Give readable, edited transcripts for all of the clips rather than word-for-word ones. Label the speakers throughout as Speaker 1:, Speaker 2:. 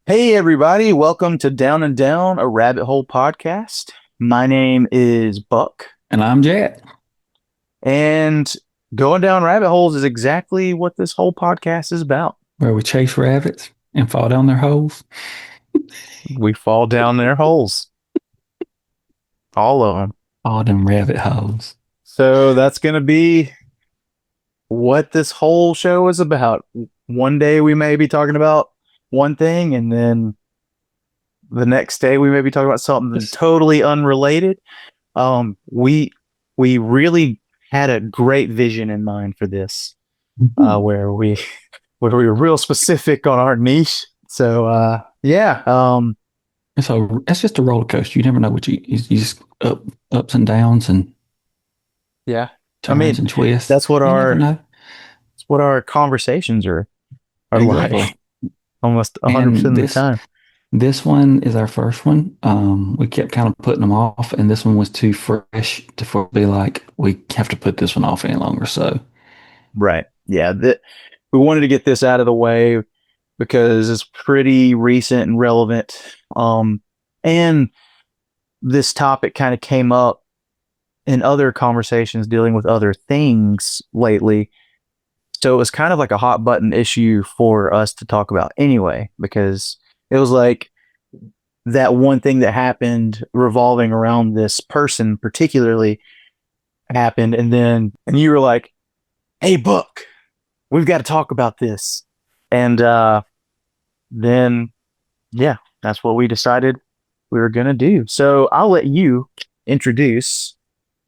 Speaker 1: Hey, everybody. Welcome to Down and Down, a rabbit hole podcast. My name is Buck,
Speaker 2: And I'm Jet.
Speaker 1: and going down rabbit holes is exactly what this whole podcast is about.
Speaker 2: Where we chase rabbits and fall down their holes.
Speaker 1: We fall down their holes, all of them.
Speaker 2: All them rabbit holes.
Speaker 1: So that's going to be what this whole show is about. One day we may be talking about one thing, and then the next day we may be talking about something
Speaker 2: Just,
Speaker 1: totally unrelated. We really had a great vision in mind for this,
Speaker 2: Mhm.
Speaker 1: where we were real specific on our niche. So yeah,
Speaker 2: So it's just a roller coaster. You never know what you just ups and downs and
Speaker 1: yeah. I
Speaker 2: turns
Speaker 1: mean,
Speaker 2: and twists.
Speaker 1: that's what
Speaker 2: You never
Speaker 1: our
Speaker 2: know.
Speaker 1: conversations are
Speaker 2: Exactly.
Speaker 1: like almost 100%
Speaker 2: And
Speaker 1: of the
Speaker 2: this
Speaker 1: time.
Speaker 2: this one is our first one. We kept kind of putting them off, and this one was too fresh to be like we have to put this one off any longer. So
Speaker 1: Right. Yeah. That we wanted to get this out of the way because it's pretty recent and relevant. And this topic kind of came up in other conversations dealing with other things lately. So it was kind of like a hot button issue for us to talk about anyway, because it was like that one thing that happened revolving around this person particularly happened. And you were like, hey, Book, we've got to talk about this. And then, yeah, that's what we decided we were going to do. So I'll let you introduce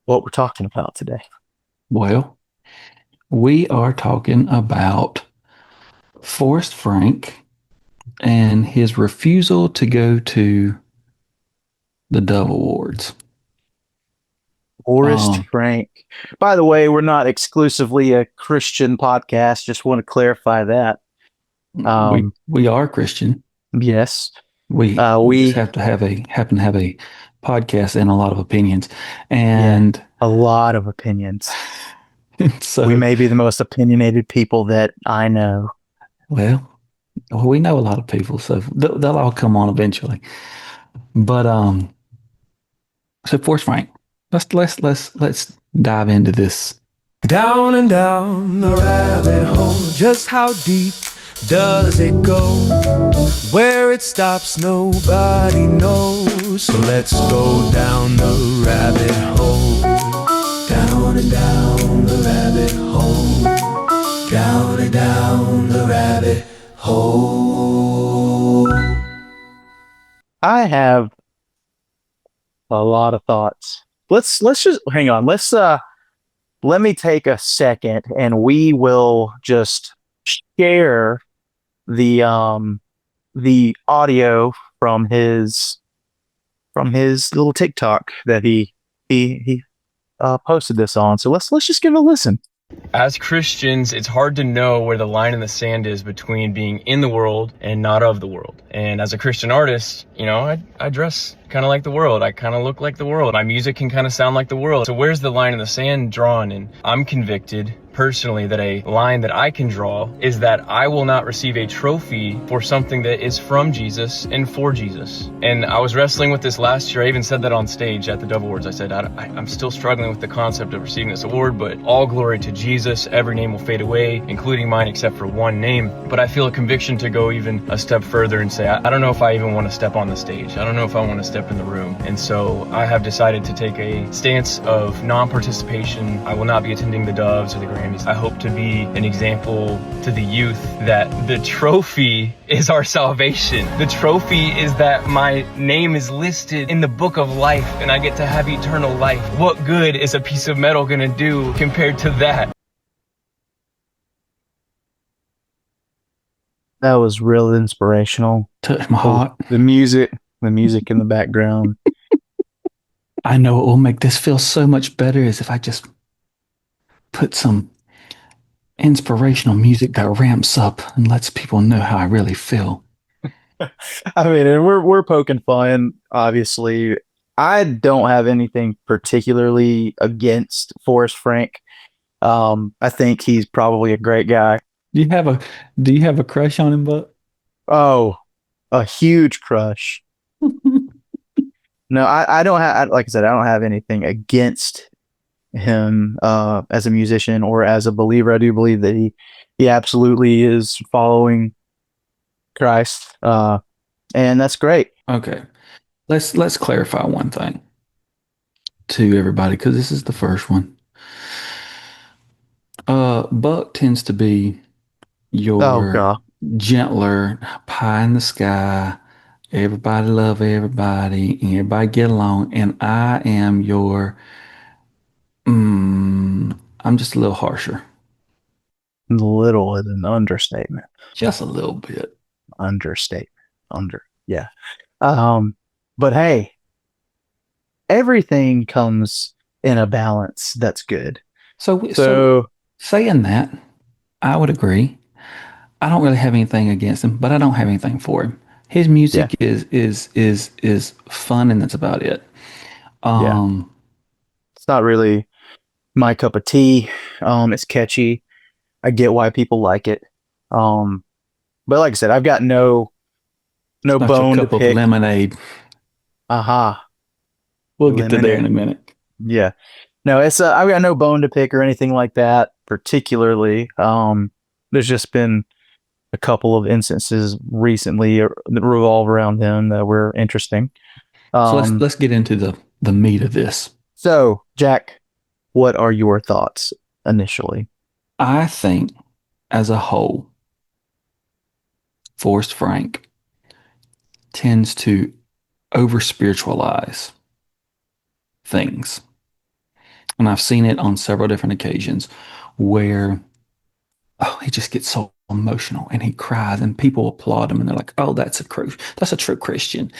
Speaker 1: what we're talking about today.
Speaker 2: well, we are talking about Forrest Frank and his refusal to go to the Dove Awards.
Speaker 1: Forrest
Speaker 2: Um,
Speaker 1: Frank. By the way, we're not exclusively a Christian podcast. Just want to clarify that.
Speaker 2: we
Speaker 1: Um,
Speaker 2: we are Christian.
Speaker 1: yes,
Speaker 2: We just
Speaker 1: we
Speaker 2: have to have a happen to have a podcast and a lot of opinions,
Speaker 1: yeah,
Speaker 2: and
Speaker 1: a lot of opinions. We
Speaker 2: so
Speaker 1: may be the most opinionated people that I know.
Speaker 2: well, we know a lot of people, so they'll all come on eventually. But so Forrest Frank, let's dive into this.
Speaker 3: Down and down the rabbit hole. Just how deep does it go? Where it stops, nobody knows. So let's go down the rabbit hole. Down and down the rabbit hole. Down and down the rabbit hole.
Speaker 1: I have a lot of thoughts. Let's just hang on. Let me take a second and we will just share the audio from his little TikTok that he posted this on. So let's just give it a listen.
Speaker 4: As Christians, it's hard to know where the line in the sand is between being in the world and not of the world. And as a Christian artist, I dress kind of like the world. I kind of look like the world. My music can kind of sound like the world. So where's the line in the sand drawn? And I'm convicted personally that a line that I can draw is that I will not receive a trophy for something that is from Jesus and for Jesus. And I was wrestling with this last year. I even said that on stage at the Dove Awards. I said, I'm still struggling with the concept of receiving this award, but all glory to Jesus. Every name will fade away, including mine, except for one name. But I feel a conviction to go even a step further and say, I don't know if I even want to step on the stage. I don't know if I want to step in the room. And so I have decided to take a stance of non-participation. I will not be attending the Doves or the Grammys. I hope to be an example to the youth that the trophy is our salvation. The trophy is that my name is listed in the book of life and I get to have eternal life. What good is a piece of metal gonna do compared to that?
Speaker 1: That was real inspirational.
Speaker 2: Touch my
Speaker 1: The,
Speaker 2: heart.
Speaker 1: the music in the background.
Speaker 2: I know it will make this feel so much better as if I just put some inspirational music that ramps up and lets people know how I really feel.
Speaker 1: I mean, and we're poking fun, obviously. I don't have anything particularly against Forrest Frank. I think he's probably a great guy.
Speaker 2: Do you have a do you have a crush on him, Buck?
Speaker 1: Oh, a huge crush. No, I don't have, like I said, I don't have anything against him as a musician or as a believer. I do believe that he absolutely is following Christ, and that's great.
Speaker 2: Okay. Let's clarify one thing to everybody because this is the first one. Buck tends to be
Speaker 1: Oh
Speaker 2: your
Speaker 1: God,
Speaker 2: gentler, pie in the sky, everybody love everybody, everybody get along, and I am your I'm just a little harsher.
Speaker 1: little is an understatement.
Speaker 2: Just a little bit.
Speaker 1: Understatement. Yeah. Um, but hey, everything comes in a balance that's good.
Speaker 2: So
Speaker 1: So
Speaker 2: saying that, I would agree. I don't really have anything against him, but I don't have anything for him. His
Speaker 1: yeah,
Speaker 2: music is fun, and that's about it.
Speaker 1: yeah.
Speaker 2: Um,
Speaker 1: It's not really my cup of tea. It's catchy. I get why people like it. Um, but like I said, I've got
Speaker 2: it's
Speaker 1: no
Speaker 2: not your
Speaker 1: bone to
Speaker 2: cup of
Speaker 1: pick.
Speaker 2: lemonade.
Speaker 1: Aha,
Speaker 2: We'll get to there in
Speaker 1: lemonade.
Speaker 2: a minute.
Speaker 1: Yeah. No, it's I've got no bone to pick or anything like that particularly. There's just been a couple of instances recently that revolve around him that were interesting.
Speaker 2: So
Speaker 1: Um,
Speaker 2: let's get into the meat of this.
Speaker 1: so Jack, what are your thoughts initially?
Speaker 2: I think, as a whole, Forrest Frank tends to over spiritualize things. And I've seen it on several different occasions where, oh, he just gets so emotional and he cries and people applaud him and they're like, oh, that's a true Christian.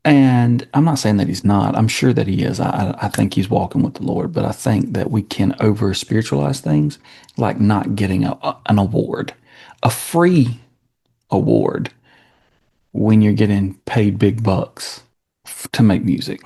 Speaker 2: And I'm not saying that he's not. I'm sure that he is. I think he's walking with the Lord, but I think that we can over spiritualize things, like not getting an award, a free award when you're getting paid big bucks to make music.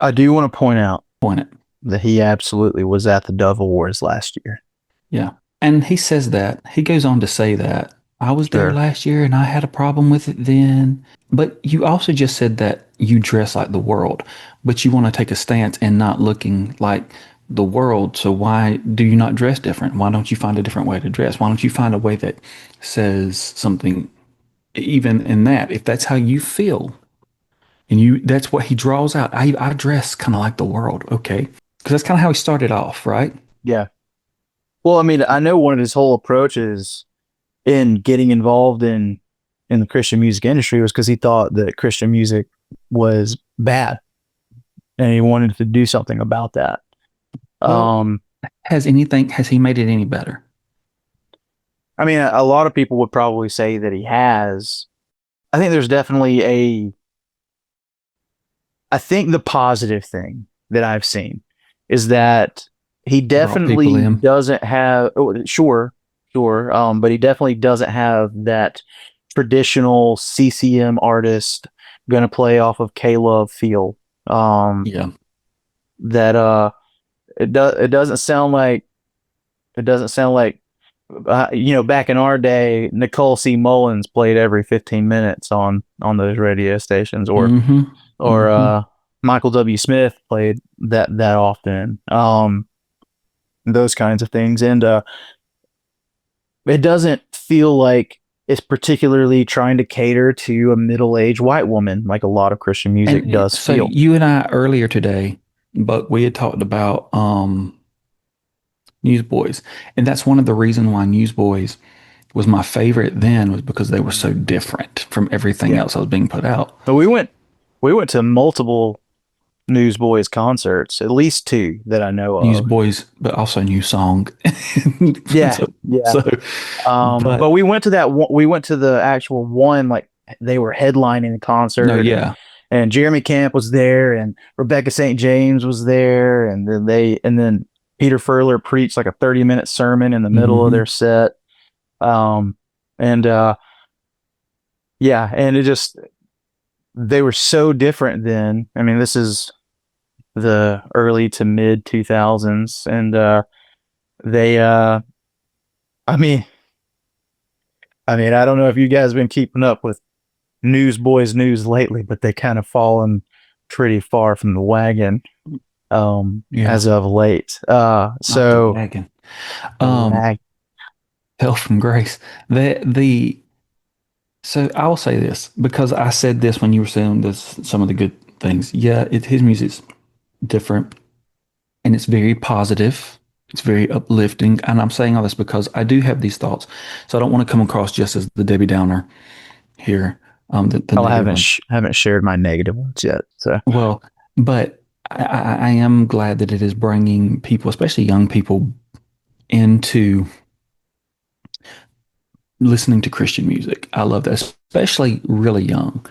Speaker 1: I do want to point out
Speaker 2: Point it.
Speaker 1: that he absolutely was at the Dove Awards last year.
Speaker 2: Yeah. And he says that. He goes on to say that I was there
Speaker 1: Sure.
Speaker 2: last year and I had a problem with it then. But you also just said that you dress like the world, but you want to take a stance and not looking like the world. So why do you not dress different? Why don't you find a different way to dress? Why don't you find a way that says something even in that? If that's how you feel and that's what he draws out. I dress kind of like the world. Okay. Because that's kind of how he started off, right?
Speaker 1: Yeah. Well, I mean, I know one of his whole approaches in getting involved in the Christian music industry was because he thought that Christian music was bad and he wanted to do something about that.
Speaker 2: Well,
Speaker 1: Um,
Speaker 2: has he made it any better?
Speaker 1: I mean, a lot of people would probably say that he has. I think there's definitely I think the positive thing that I've seen is that he
Speaker 2: Brought people
Speaker 1: definitely
Speaker 2: in.
Speaker 1: doesn't have, oh, sure, but he definitely doesn't have that traditional CCM artist going to play off of K-Love feel. Um,
Speaker 2: Yeah.
Speaker 1: that it doesn't sound like back in our day, Nicole C. Mullins played every 15 minutes on those radio stations,
Speaker 2: Mm-hmm.
Speaker 1: or
Speaker 2: Mm-hmm.
Speaker 1: Michael W. Smith played that often. Those kinds of things, and it doesn't feel like it's particularly trying to cater to a middle-aged white woman like a lot of Christian music
Speaker 2: And
Speaker 1: does
Speaker 2: so
Speaker 1: feel.
Speaker 2: you and I earlier today, but we had talked about Newsboys, and that's one of the reasons why Newsboys was my favorite then was because they were so different from everything
Speaker 1: Yeah,
Speaker 2: else that was being put out.
Speaker 1: but we went to multiple Newsboys concerts, at least two that I know of.
Speaker 2: Newsboys, but also New Song.
Speaker 1: Yeah,
Speaker 2: so,
Speaker 1: yeah.
Speaker 2: so,
Speaker 1: But
Speaker 2: but
Speaker 1: we went to that one, we went to the actual one, like they were headlining the
Speaker 2: no,
Speaker 1: concert,
Speaker 2: yeah.
Speaker 1: and Jeremy Camp was there and Rebecca St. James was there, and then Peter Furler preached like a 30-minute sermon in the middle of
Speaker 2: Mm-hmm.
Speaker 1: their set. Um and yeah, and it just they were so different then. I mean, this is the early to mid 2000s, and they I mean, I mean, I don't know if you guys have been keeping up with Newsboys news lately, but they kind of fallen pretty far from the wagon
Speaker 2: Yeah,
Speaker 1: as of late.
Speaker 2: not the
Speaker 1: So
Speaker 2: wagon.
Speaker 1: the
Speaker 2: Um,
Speaker 1: wag
Speaker 2: Hell from Grace. The So I'll say this because I said this when you were saying this, some of the good things. Yeah, his music's different and it's very positive. It's very uplifting. And I'm saying all this because I do have these thoughts. So I don't want to come across just as the Debbie Downer here, the
Speaker 1: I
Speaker 2: negative one.
Speaker 1: haven't shared my negative ones yet. So
Speaker 2: Well, but I am glad that it is bringing people, especially young people, into listening to Christian music. I love that, especially really young.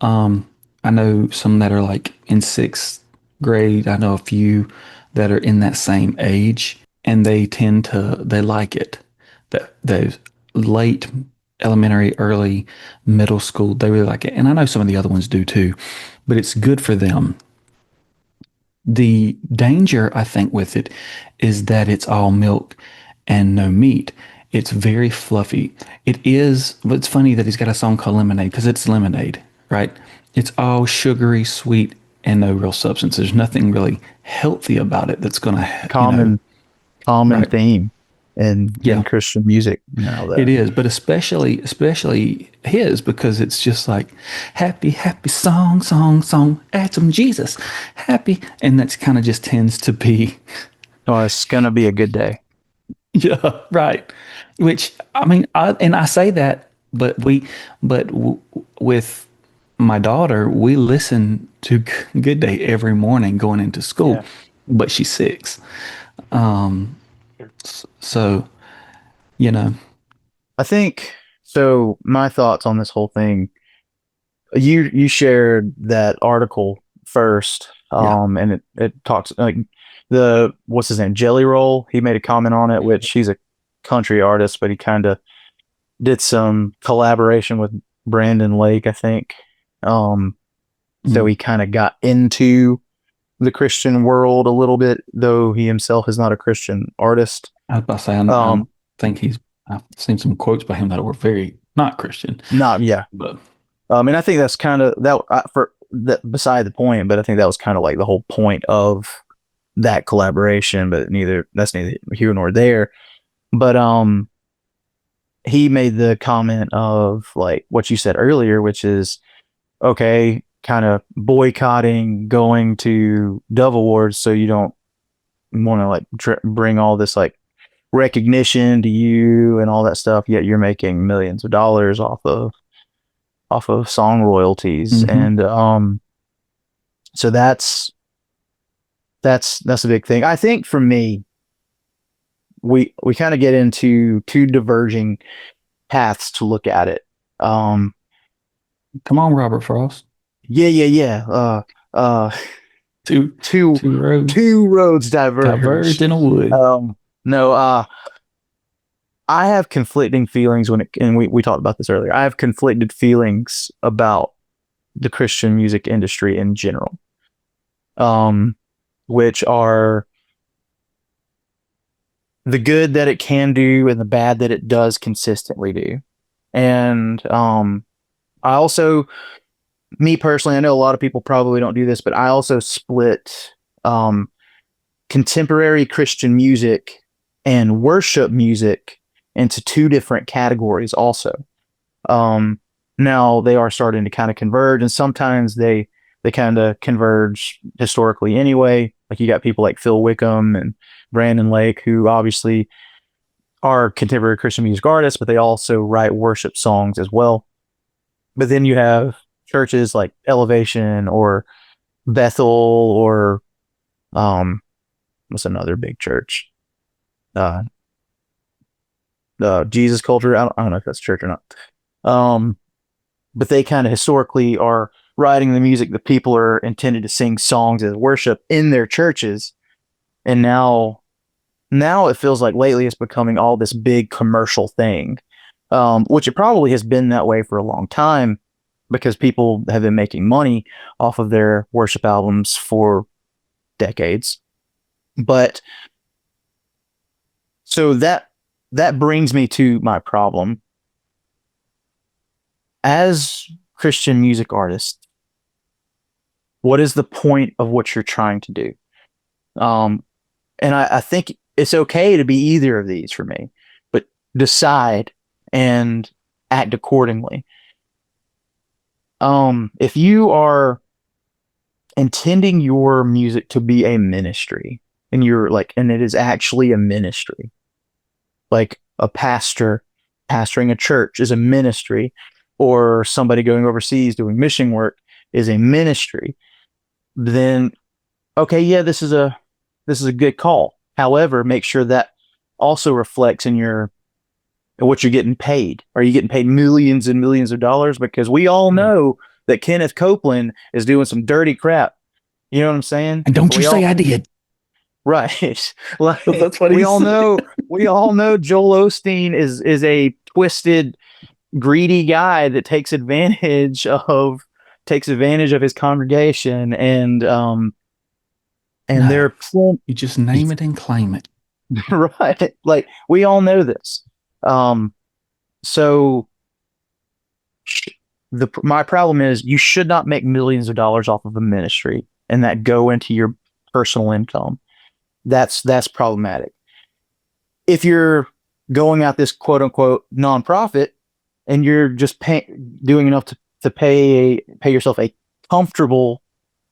Speaker 2: Um, I know some that are like in sixth grade. I know a few that are in that same age, and they like it. That those late elementary, early middle school, they really like it. And I know some of the other ones do too, but it's good for them. The danger, I think, with it is that it's all milk and no meat. It's very fluffy. It is, but it's funny that he's got a song called Lemonade because it's lemonade, right? It's all sugary, sweet, and no real substance. There's nothing really healthy about it that's going to,
Speaker 1: common common
Speaker 2: right.
Speaker 1: theme in
Speaker 2: Yeah,
Speaker 1: Christian music now
Speaker 2: it
Speaker 1: that
Speaker 2: is. But especially his because it's just like happy, happy song, song, song, add some Jesus, happy. And that's kind of just tends to be
Speaker 1: oh, it's gonna be a good day.
Speaker 2: Yeah, right. Which I mean, I say that, but with my daughter, we listen to Good Day every morning going into school,
Speaker 1: Yeah.
Speaker 2: but she's 6. Um, so you know,
Speaker 1: I think so. My thoughts on this whole thing. You shared that article first,
Speaker 2: yeah,
Speaker 1: and it talks like the what's his name, Jelly Roll. He made a comment on it, which he's a country artist, but he kind of did some collaboration with Brandon Lake, I think. Um, so
Speaker 2: mm.
Speaker 1: he kind of got into the Christian world a little bit, though he himself is not a Christian artist.
Speaker 2: I was about to say I
Speaker 1: Um,
Speaker 2: think he's I've seen some quotes by him that were very not Christian,
Speaker 1: not yeah.
Speaker 2: but
Speaker 1: And I think that's kind of that for that beside the point, but I think that was kind of like the whole point of that collaboration. But neither here nor there. But he made the comment of like what you said earlier, which is okay, kind of boycotting going to Dove Awards so you don't want to like bring all this like recognition to you and all that stuff. Yet you're making millions of dollars off of song royalties,
Speaker 2: hmm.
Speaker 1: and so that's a big thing. I think for me, we kind of get into two diverging paths to look at it. Um,
Speaker 2: Come on, Robert Frost.
Speaker 1: yeah. Uh,
Speaker 2: Two
Speaker 1: two
Speaker 2: two roads
Speaker 1: two roads
Speaker 2: diverged
Speaker 1: diverge.
Speaker 2: in a wood.
Speaker 1: No, I have conflicting feelings and we talked about this earlier. I have conflicted feelings about the Christian music industry in general, um, which are the good that it can do and the bad that it does consistently do. And I also, me personally, I know a lot of people probably don't do this, but I also split um, contemporary Christian music and worship music into two different categories also. Um, Now they are starting to kind of converge, and sometimes they kind of converge historically anyway. Like you got people like Phil Wickham and Brandon Lake, who obviously are contemporary Christian music artists, but they also write worship songs as well. But then you have churches like Elevation or Bethel or what's another big church? Uh, the Jesus Culture. I don't know if that's church or not. Um, but they kind of historically are writing the music that people are intended to sing songs as worship in their churches, and now it feels like lately it's becoming all this big commercial thing, which it probably has been that way for a long time because people have been making money off of their worship albums for decades. But so that brings me to my problem. as Christian music artists, what is the point of what you're trying to do? Um, and I think it's okay to be either of these for me, but decide and act accordingly. If you are intending your music to be a ministry, and you're like, and it is actually a ministry, like a pastor pastoring a church is a ministry, or somebody going overseas doing mission work is a ministry, then okay, yeah, this is a good call. However, make sure that also reflects in your what you're getting paid. Are you getting paid millions and millions of dollars? Because we all know that Kenneth Copeland is doing some dirty crap. You know what I'm saying?
Speaker 2: And don't you
Speaker 1: We
Speaker 2: say
Speaker 1: all
Speaker 2: I did.
Speaker 1: right. Like
Speaker 2: That's what
Speaker 1: we
Speaker 2: he
Speaker 1: all
Speaker 2: said.
Speaker 1: know we all know Joel Osteen is a twisted, greedy guy that takes advantage of his congregation, and
Speaker 2: No,
Speaker 1: they're
Speaker 2: you just name it and claim it.
Speaker 1: right. Like we all know this. Um, so the my problem is you should not make millions of dollars off of a ministry and that go into your personal income. That's problematic. If you're going at this quote unquote nonprofit and you're just doing enough to pay yourself a comfortable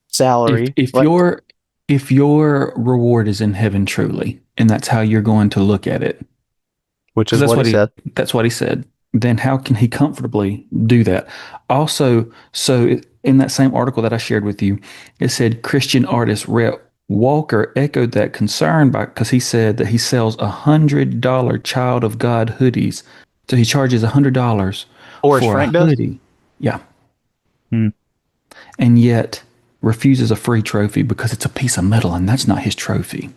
Speaker 2: If
Speaker 1: salary,
Speaker 2: if
Speaker 1: like
Speaker 2: your if your reward is in heaven truly, and that's how you're going to look at it,
Speaker 1: which
Speaker 2: because
Speaker 1: is what he said.
Speaker 2: that's what he said, then how can he comfortably do that? Also, so in that same article that I shared with you, it said Christian artist Rhett Walker echoed that concern by because he said that he sells $100 Child of God hoodies. So he charges $100
Speaker 1: Or as
Speaker 2: for a
Speaker 1: Frank does.
Speaker 2: hoodie. Yeah.
Speaker 1: Hmm.
Speaker 2: And yet refuses a free trophy because it's a piece of metal and that's not his trophy.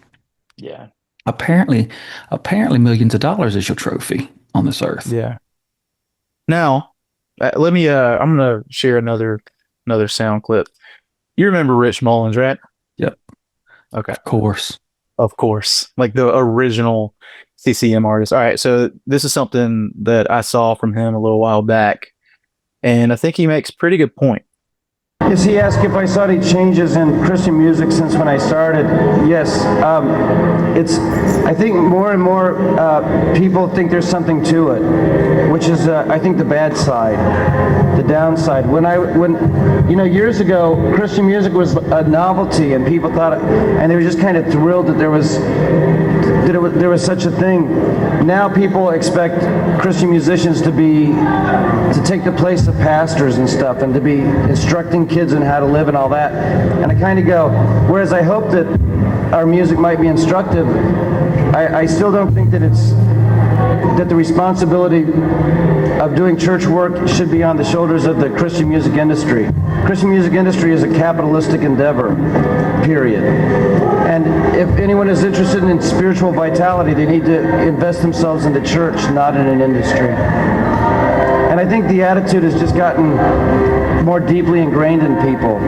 Speaker 1: Yeah.
Speaker 2: Apparently millions of dollars is your trophy on this earth.
Speaker 1: Yeah. Now, let me. I'm gonna share another sound clip. You remember Rich Mullins, right?
Speaker 2: Yep.
Speaker 1: Okay,
Speaker 2: Of course.
Speaker 1: of course, like the original CCM artist. All right, so this is something that I saw from him a little while back, and I think he makes a pretty good point.
Speaker 5: Yes, he asked if I saw any changes in Christian music since when I started. Yes, I think more and more people think there's something to it, which is, I think, the bad side, the downside. When years ago, Christian music was a novelty, and people thought, and they were just kind of thrilled that there was such a thing. Now people expect Christian musicians to take the place of pastors and stuff, and to be instructing kids in how to live and all that. And I kind of go, whereas I hope that our music might be instructive, I still don't think that the responsibility of doing church work should be on the shoulders of the Christian music industry. Christian music industry is a capitalistic endeavor, period. And if anyone is interested in spiritual vitality, they need to invest themselves in the church, not in an industry. And I think the attitude has just gotten more deeply ingrained in people.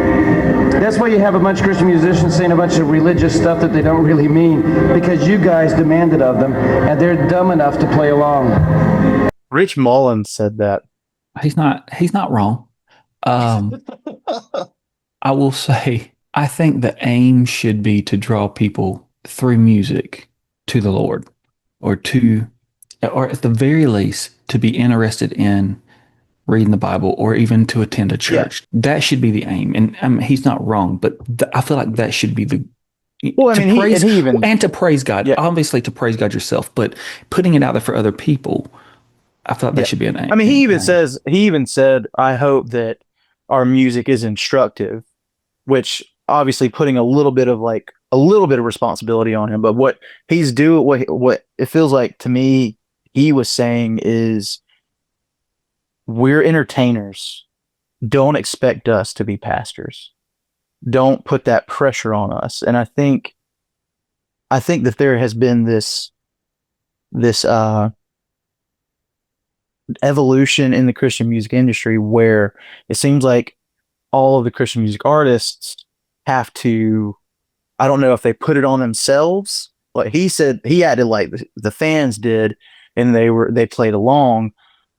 Speaker 5: That's why you have a bunch of Christian musicians saying a bunch of religious stuff that they don't really mean, because you guys demand it of them, and they're dumb enough to play along.
Speaker 1: Rich Mullins said that.
Speaker 2: He's not wrong. I will say, I think the aim should be to draw people through music to the Lord, or at the very least, to be interested in reading the Bible, or even to attend a church. Yeah. That should be the aim. And he's not wrong, but I feel like that should be the.
Speaker 1: Well, I mean,
Speaker 2: to praise God, yeah. Obviously to praise God yourself, but putting it out there for other people, I feel like that should be an aim.
Speaker 1: I mean, he even said, I hope that our music is instructive, which obviously putting a little bit of responsibility on him. But what he's doing, what it feels like to me, he was saying is, we're entertainers. Don't expect us to be pastors. Don't put that pressure on us. And I think that there has been this evolution in the Christian music industry where it seems like all of the Christian music artists have to, I don't know if they put it on themselves. Like he said, he acted like the fans did, and they played along.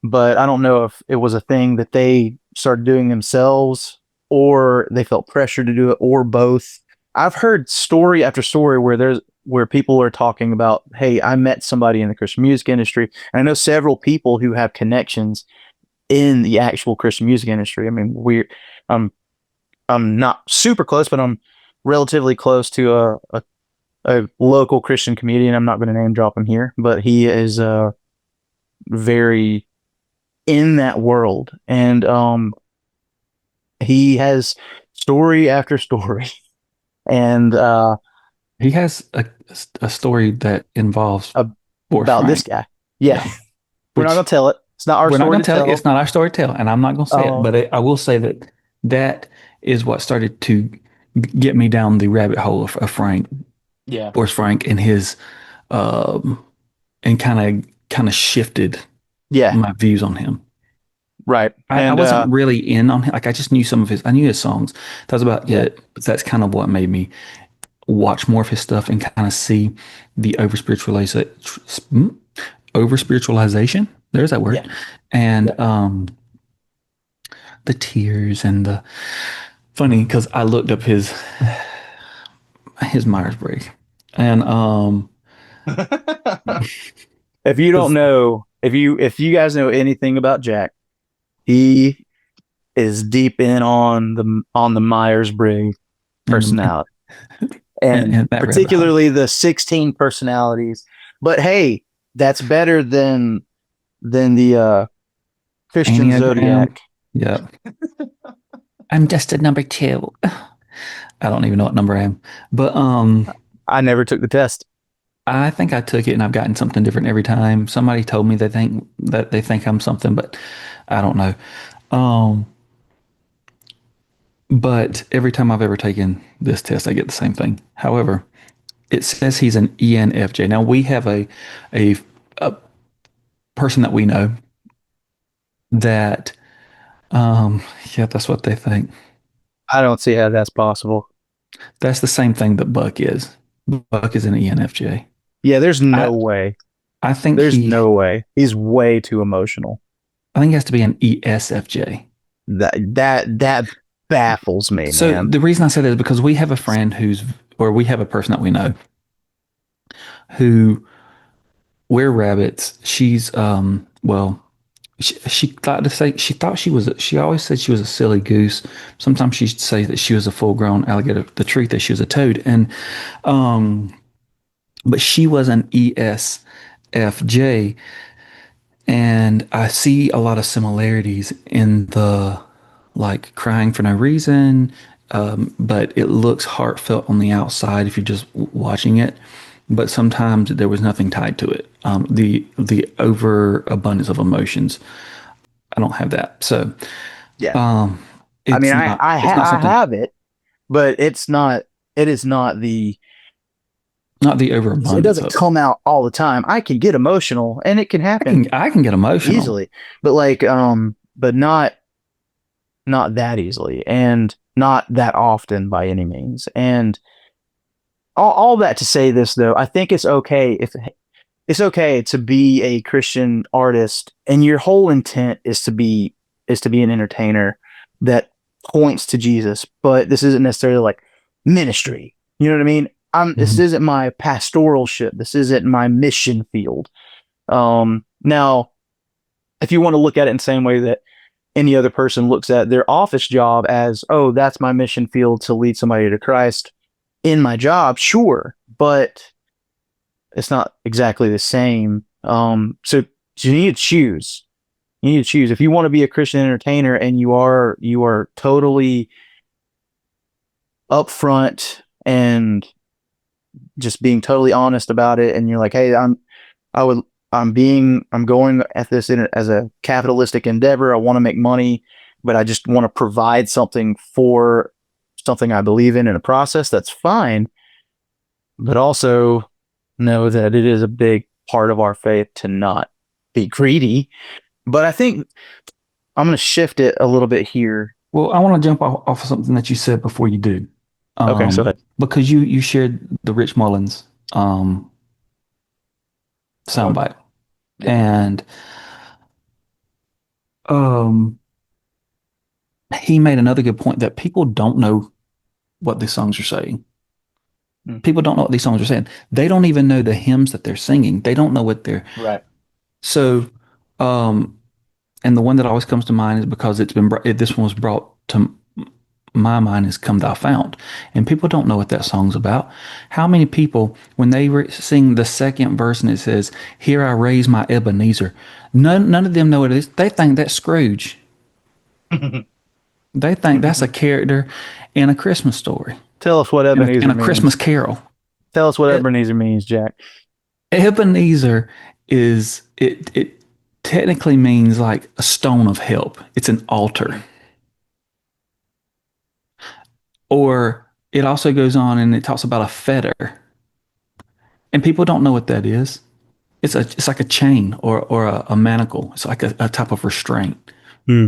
Speaker 1: but I don't know if it was a thing that they started doing themselves or they felt pressure to do it or both. I've heard story after story where people are talking about, hey, I met somebody in the Christian music industry. And I know several people who have connections in the actual Christian music industry. I mean, I'm I'm not super close, but I'm relatively close to a local Christian comedian. I'm not going to name drop him here, but he is very in that world, and he has story after story, and
Speaker 2: He has a story that involves Forrest
Speaker 1: about this
Speaker 2: Frank.
Speaker 1: guy.
Speaker 2: Yeah,
Speaker 1: Yeah, we're not
Speaker 2: which
Speaker 1: going to tell it. It's not our
Speaker 2: we're not
Speaker 1: story
Speaker 2: going
Speaker 1: to
Speaker 2: to tell it.
Speaker 1: tell.
Speaker 2: It's not our story to tell, and I'm not going to say it.
Speaker 1: Uh,
Speaker 2: But I will say that that is what started to get me down the rabbit hole of Frank,
Speaker 1: yeah,
Speaker 2: Forrest Frank, and his um, and kind of shifted
Speaker 1: yeah,
Speaker 2: my views on him.
Speaker 1: right,
Speaker 2: I
Speaker 1: and
Speaker 2: wasn't really in on him. Like I just knew some of his. I knew his songs. That was about
Speaker 1: yeah,
Speaker 2: it. But that's kind of what made me watch more of his stuff and kind of see the over spiritualization. There's that
Speaker 1: yeah,
Speaker 2: word, and
Speaker 1: yeah.
Speaker 2: the tears and the funny because I looked up his Myers Briggs, and
Speaker 1: If you don't
Speaker 2: because
Speaker 1: know, if you guys know anything about Jack, he is deep in on the Myers Briggs
Speaker 2: and,
Speaker 1: personality, and
Speaker 2: and that rabbit hole.
Speaker 1: particularly the 16 personalities. But hey, that's better than the Christian
Speaker 2: Enneagram.
Speaker 1: Zodiac.
Speaker 2: Yeah, I'm just a number two. I don't even know what number I am, but
Speaker 1: I never took the test.
Speaker 2: I think I took it and I've gotten something different every time. Somebody told me they think I'm something, but I don't know. Um, but every time I've ever taken this test, I get the same thing. However, it says he's an ENFJ. Now we have a, a person that we know that yeah, that's what they think.
Speaker 1: I don't see how that's possible.
Speaker 2: That's the same thing that Buck is. Buck is an ENFJ.
Speaker 1: Yeah, there's
Speaker 2: I
Speaker 1: no way.
Speaker 2: I think
Speaker 1: There's no way. He's way too emotional.
Speaker 2: I think he has to be an ESFJ.
Speaker 1: That baffles me,
Speaker 2: So
Speaker 1: man.
Speaker 2: the reason I say that is because we have a friend or we have a person that we know who we're rabbits. She's well, she thought to say she thought she always said she was a silly goose. Sometimes she'd say that she was a full grown alligator. The truth is she was a toad. And um but she was an ESFJ, and I see a lot of similarities in the like crying for no reason, but it looks heartfelt on the outside if you're just watching it. But sometimes there was nothing tied to it. The overabundance of emotions, I don't have that. So
Speaker 1: Yeah.
Speaker 2: um,
Speaker 1: I mean,
Speaker 2: it's not
Speaker 1: I
Speaker 2: something,
Speaker 1: have it, but it is not the
Speaker 2: not the
Speaker 1: it
Speaker 2: overabundance
Speaker 1: doesn't
Speaker 2: of it.
Speaker 1: come out all the time. I can get emotional and it can happen
Speaker 2: I can get emotional.
Speaker 1: easily, but but not that easily and not that often by any means. And all that to say this though, I think it's okay to be a Christian artist and your whole intent is to be an entertainer that points to Jesus, but this isn't necessarily like ministry. You know what I mean? This
Speaker 2: Mhm.
Speaker 1: isn't my pastoralship. This isn't my mission field. Now, if you want to look at it in the same way that any other person looks at their office job as, oh, that's my mission field to lead somebody to Christ in my job, sure, but it's not exactly the same. So you need to choose. You need to choose if you want to be a Christian entertainer and you are totally upfront and just being totally honest about it, and you're like, hey, I would I'm going at this as a capitalistic endeavor. I want to make money, but I just want to provide something for something I believe in a process. That's fine, but also know that it is a big part of our faith to not be greedy. But I think I'm going to shift it a little bit here.
Speaker 2: Well, I want to jump off of something that you said before you do,
Speaker 1: Okay, so
Speaker 2: because you shared the Rich Mullins
Speaker 1: okay,
Speaker 2: soundbite,
Speaker 1: yeah,
Speaker 2: and um, he made another good point that people don't know what these songs are saying.
Speaker 1: Mm.
Speaker 2: People don't know what these songs are saying. They don't even know the hymns that they're singing. They don't know what they're
Speaker 1: Right.
Speaker 2: so. Um, and the one that always comes to mind is because this one was brought to my mind is "Come Thou Fount," and people don't know what that song's about. How many people, when they sing the second verse and it says, "Here I raise my Ebenezer," none of them know what it is. They think that's Scrooge. They think that's a character in a Christmas story
Speaker 1: Tell us what
Speaker 2: in
Speaker 1: Ebenezer
Speaker 2: a Christmas
Speaker 1: means.
Speaker 2: Carol.
Speaker 1: Tell us what
Speaker 2: E-
Speaker 1: Ebenezer means, Jack.
Speaker 2: Ebenezer is it technically means like a stone of help. It's an altar. Or it also goes on and it talks about a fetter. And people don't know what that is. It's like a chain or a manacle. It's like a type of restraint.
Speaker 1: Hmm.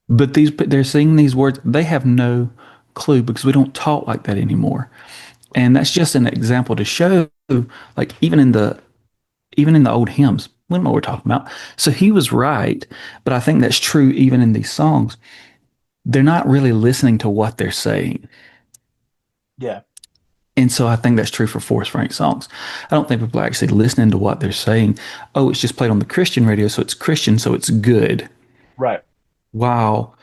Speaker 2: But they're saying these words, they have no clue because we don't talk like that anymore. And that's just an example to show like even in the old hymns, we don't know what we're talking about. So he was right, but I think that's true even in these songs. They're not really listening to what they're saying.
Speaker 1: Yeah.
Speaker 2: And so I think that's true for Forrest Frank songs. I don't think people are actually listening to what they're saying. Oh, it's just played on the Christian radio, so it's Christian, so it's good.
Speaker 1: Right.
Speaker 2: Wow.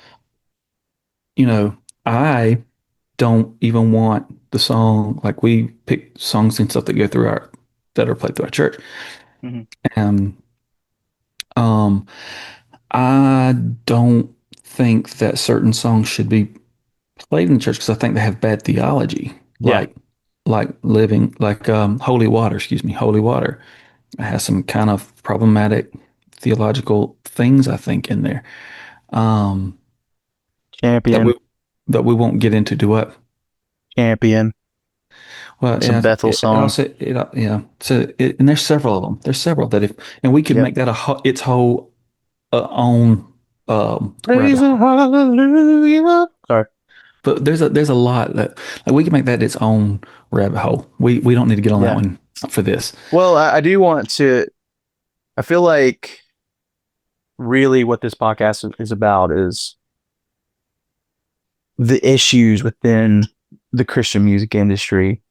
Speaker 2: You know, I don't even want the song, like we pick songs and stuff that go through that are played through our church.
Speaker 1: Hmm.
Speaker 2: And um, I don't think that certain songs should be played in church because I think they have bad theology,
Speaker 1: Yeah.
Speaker 2: like living like holy water, excuse me, holy water. It has some kind of problematic theological things I think in there that
Speaker 1: Champion.
Speaker 2: we won't get into. Do what?
Speaker 1: Champion.
Speaker 2: Well,
Speaker 1: Some
Speaker 2: yeah,
Speaker 1: Bethel
Speaker 2: it
Speaker 1: song.
Speaker 2: also yeah. So and there's several of them. There's several that if and we could
Speaker 1: Yep.
Speaker 2: make that its whole own
Speaker 1: Praise
Speaker 2: rabbit
Speaker 1: the
Speaker 2: hole.
Speaker 1: hallelujah. Sorry.
Speaker 2: But there's a lot that like we can make that its own rabbit hole. We don't need to get on that
Speaker 1: Yeah.
Speaker 2: one for this.
Speaker 1: Well, I do want to. I feel like really what this podcast is about is the issues within the Christian music industry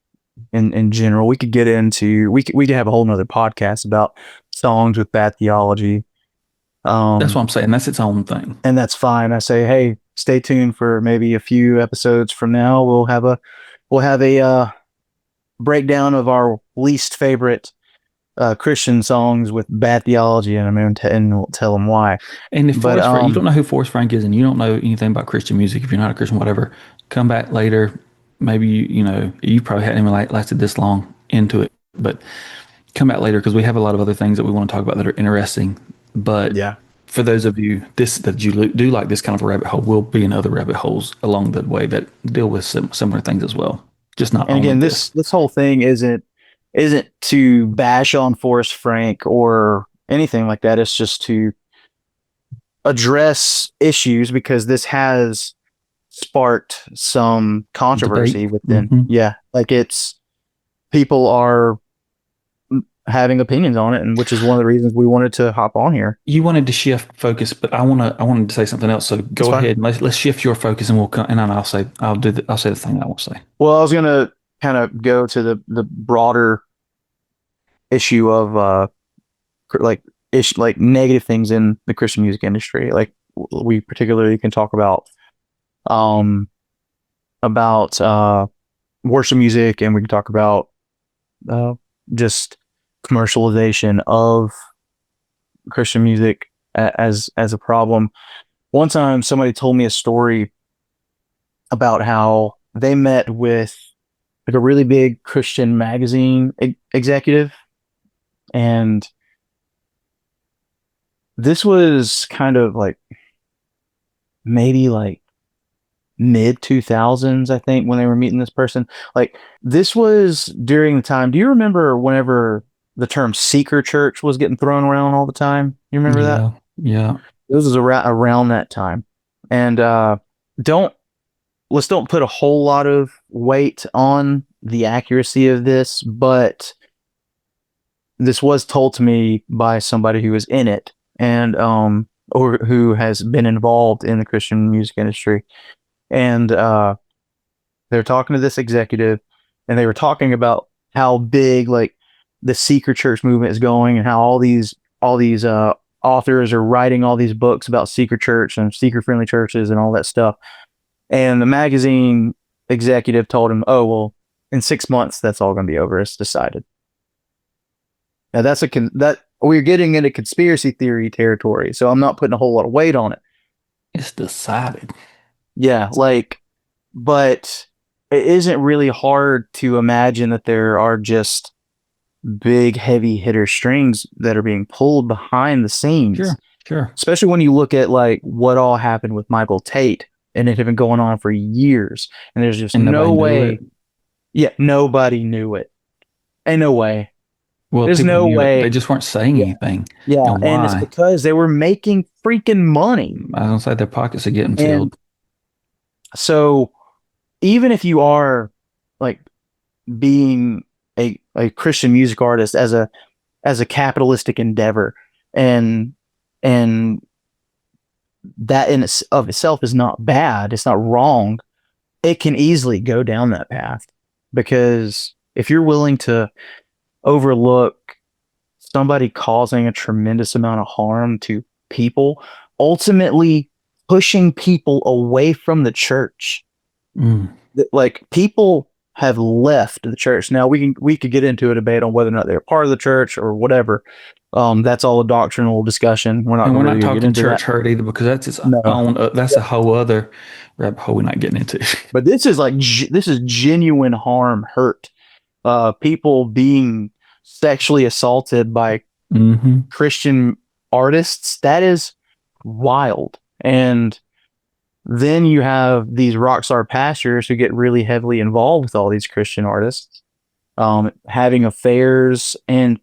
Speaker 1: in general. We could get into we could have a whole nother podcast about songs with bad theology.
Speaker 2: That's
Speaker 1: Um,
Speaker 2: what I'm saying. That's its own thing.
Speaker 1: and that's fine. I say, hey, stay tuned for maybe a few episodes from now. We'll have a breakdown of our least favorite Christian songs with bad theology, and and we'll tell them why.
Speaker 2: And if
Speaker 1: But
Speaker 2: Forrest Frank, you don't know who Forrest Frank is, and you don't know anything about Christian music, if you're not a Christian, whatever, come back later. Maybe you know you probably hadn't even lasted this long into it, but come back later because we have a lot of other things that we want to talk about that are interesting. But
Speaker 1: yeah.
Speaker 2: for those of you that you do like this kind of a rabbit hole, we'll be in other rabbit holes along the way that deal with similar things as well. Just not
Speaker 1: And
Speaker 2: only
Speaker 1: again,
Speaker 2: this.
Speaker 1: this whole thing isn't to bash on Forrest Frank or anything like that. It's just to address issues because this has sparked some
Speaker 2: Debate.
Speaker 1: controversy within.
Speaker 2: Hmm.
Speaker 1: Yeah, like it's people are having opinions on it, and which is one of the reasons we wanted to hop on here.
Speaker 2: You wanted to shift focus, but I wanted to say something else. So
Speaker 1: That's
Speaker 2: go
Speaker 1: fine.
Speaker 2: ahead and let's shift your focus, and we'll come, and then I'll say the thing I want to say.
Speaker 1: Well, I was gonna kind of go to the broader issue of like like negative things in the Christian music industry. Like we particularly can talk um about worship music, and we can talk about uh just commercialization of Christian music as a problem. One time, somebody told me a story about how they met with like a really big Christian magazine executive, and this was kind of like maybe like mid 2000s, I think, when they were meeting this person. Like this was during the time. Do you remember whenever the term seeker church was getting thrown around all the time? You remember that?
Speaker 2: Yeah, yeah.
Speaker 1: This was around that time. And don't let's don't put a whole lot of weight on the accuracy of this, but this was told to me by somebody who was in it. And or who has been involved in the Christian music industry, and they're talking to this executive, and they were talking about how big like the secret church movement is going, and how all these authors are writing all these books about secret church and secret friendly churches and all that stuff. And the magazine executive told him, "Oh well, in 6 months that's all going to be over. It's decided." Now that we're getting into conspiracy theory territory, so I'm not putting a whole lot of weight on it.
Speaker 2: It's decided.
Speaker 1: Yeah, like, but it isn't really hard to imagine that there are just big, heavy hitter strings that are being pulled behind the scenes.
Speaker 2: Sure, sure.
Speaker 1: Especially when you look at like what all happened with Michael Tate, and it had been going on for years, and there's just
Speaker 2: And
Speaker 1: no
Speaker 2: nobody knew
Speaker 1: way.
Speaker 2: it.
Speaker 1: Yeah, nobody knew it. Ain't no way.
Speaker 2: Well,
Speaker 1: There's
Speaker 2: people
Speaker 1: no
Speaker 2: knew it. They
Speaker 1: way.
Speaker 2: just weren't saying
Speaker 1: Yeah,
Speaker 2: anything.
Speaker 1: yeah,
Speaker 2: And
Speaker 1: and it's
Speaker 2: why?
Speaker 1: because they were making freaking money.
Speaker 2: I was gonna say their pockets are getting
Speaker 1: And
Speaker 2: filled.
Speaker 1: so even if you are like being a Christian music artist as a capitalistic endeavor, and and that in of itself is not bad, it's not wrong, it can easily go down that path, because if you're willing to overlook somebody causing a tremendous amount of harm to people, ultimately pushing people away from the church.
Speaker 2: Mm.
Speaker 1: Like, people have left the church. Now we could get into a debate on whether or not they're part of the church or whatever. That's all a doctrinal discussion. We're not
Speaker 2: And we're not
Speaker 1: really gonna get
Speaker 2: talking
Speaker 1: into
Speaker 2: church
Speaker 1: that.
Speaker 2: hurt either, because that's its
Speaker 1: No.
Speaker 2: own. That's
Speaker 1: Yeah.
Speaker 2: a whole other rabbit hole we're not getting into.
Speaker 1: But this is like this is genuine harm, hurt. People being sexually assaulted by
Speaker 2: Hmm.
Speaker 1: Christian artists. That is wild. And then you have these rock star pastors who get really heavily involved with all these Christian artists, having affairs. And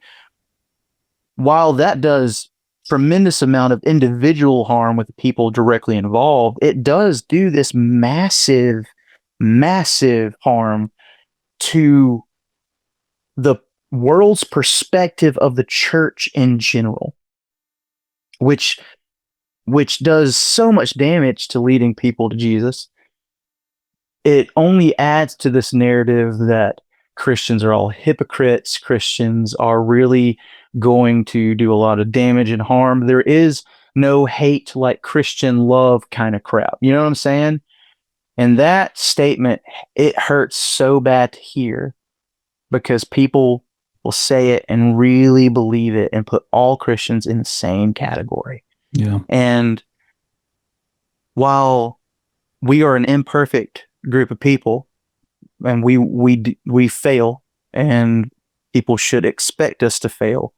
Speaker 1: while that does tremendous amount of individual harm with the people directly involved, it does do this massive, massive harm to the world's perspective of the church in general, which does so much damage to leading people to Jesus. It only adds to this narrative that Christians are all hypocrites. Christians are really going to do a lot of damage and harm. There is no hate like Christian love kind of crap. You know what I'm saying? And that statement, it hurts so bad to hear, because people will say it and really believe it and put all Christians in the same category.
Speaker 2: Yeah.
Speaker 1: And while we are an imperfect group of people, and we fail, and people should expect us to fail,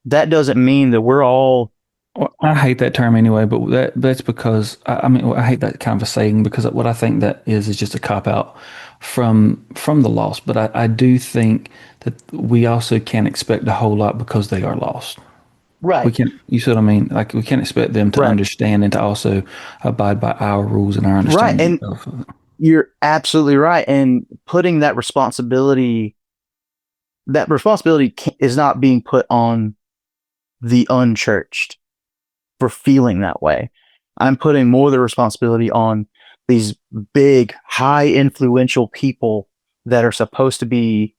Speaker 1: that doesn't mean that we're all.
Speaker 2: Well, I hate that term anyway, but that's because I mean I hate that kind of a saying, because what I think that is just a cop out from the lost. But I do think that we also can't expect a whole lot because they are lost. We
Speaker 1: Right.
Speaker 2: can't. You see what I mean? Like, we can't expect them to
Speaker 1: Right.
Speaker 2: understand and to also abide by our rules and our
Speaker 1: Right.
Speaker 2: understanding
Speaker 1: And
Speaker 2: of.
Speaker 1: you're absolutely right. And putting that responsibility is not being put on the unchurched for feeling that way. I'm putting more of the responsibility on these big, high influential people that are supposed to be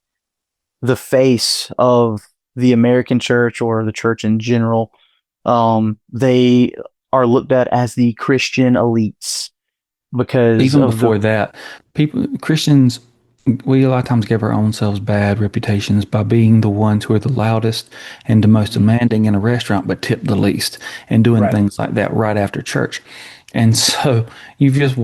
Speaker 1: the face of the American church or the church in general. They are looked at as the Christian elites because
Speaker 2: Even
Speaker 1: of the.
Speaker 2: before that, Christians, we a lot of times give our own selves bad reputations by being the ones who are the loudest and the most demanding in a restaurant, but tip the least, and doing
Speaker 1: Right.
Speaker 2: things like that right after church. And so you've just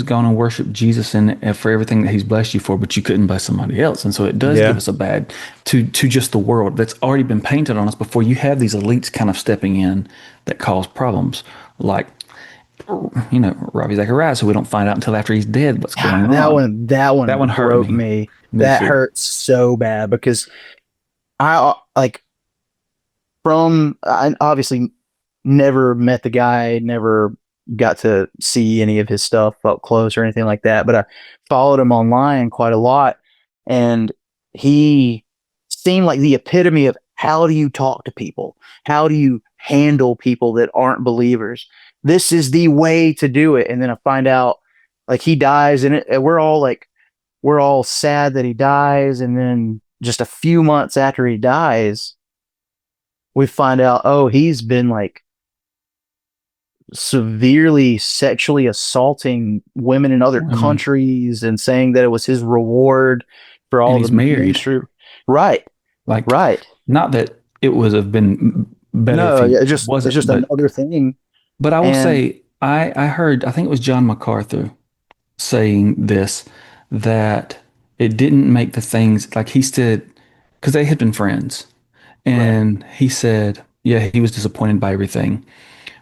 Speaker 2: gone and worshiped Jesus and for everything that He's blessed you for, but you couldn't bless somebody else. And so it does give
Speaker 1: Yeah.
Speaker 2: us a bad to just the world that's already been painted on us before you have these elites kind of stepping in that cause problems, like Ravi Zacharias, so we don't find out until after he's dead what's going
Speaker 1: That
Speaker 2: on.
Speaker 1: one, that
Speaker 2: That
Speaker 1: one
Speaker 2: one hurt
Speaker 1: broke
Speaker 2: me.
Speaker 1: me.
Speaker 2: Me
Speaker 1: That
Speaker 2: too.
Speaker 1: hurts so bad, because like, I obviously never met the guy, never got to see any of his stuff up close or anything like that, but I followed him online quite a lot, and he seemed like the epitome of how do you talk to people? How do you handle people that aren't believers. This is the way to do it. And then I find out like he dies, and we're all sad that he dies. And then just a few months after he dies, we find out, oh, he's been like severely sexually assaulting women in other
Speaker 2: Women.
Speaker 1: countries and saying that it was his reward for
Speaker 2: And
Speaker 1: all
Speaker 2: he's
Speaker 1: the
Speaker 2: married.
Speaker 1: ministry. Right.
Speaker 2: Like,
Speaker 1: Right.
Speaker 2: not that it would have been better if
Speaker 1: No,
Speaker 2: he
Speaker 1: yeah, it's
Speaker 2: wasn't,
Speaker 1: just another thing.
Speaker 2: but I will
Speaker 1: And
Speaker 2: say, I heard, I think it was John MacArthur saying this, that it didn't make the things like he said, because they had been friends.
Speaker 1: right.
Speaker 2: And he said, yeah, he was disappointed by everything,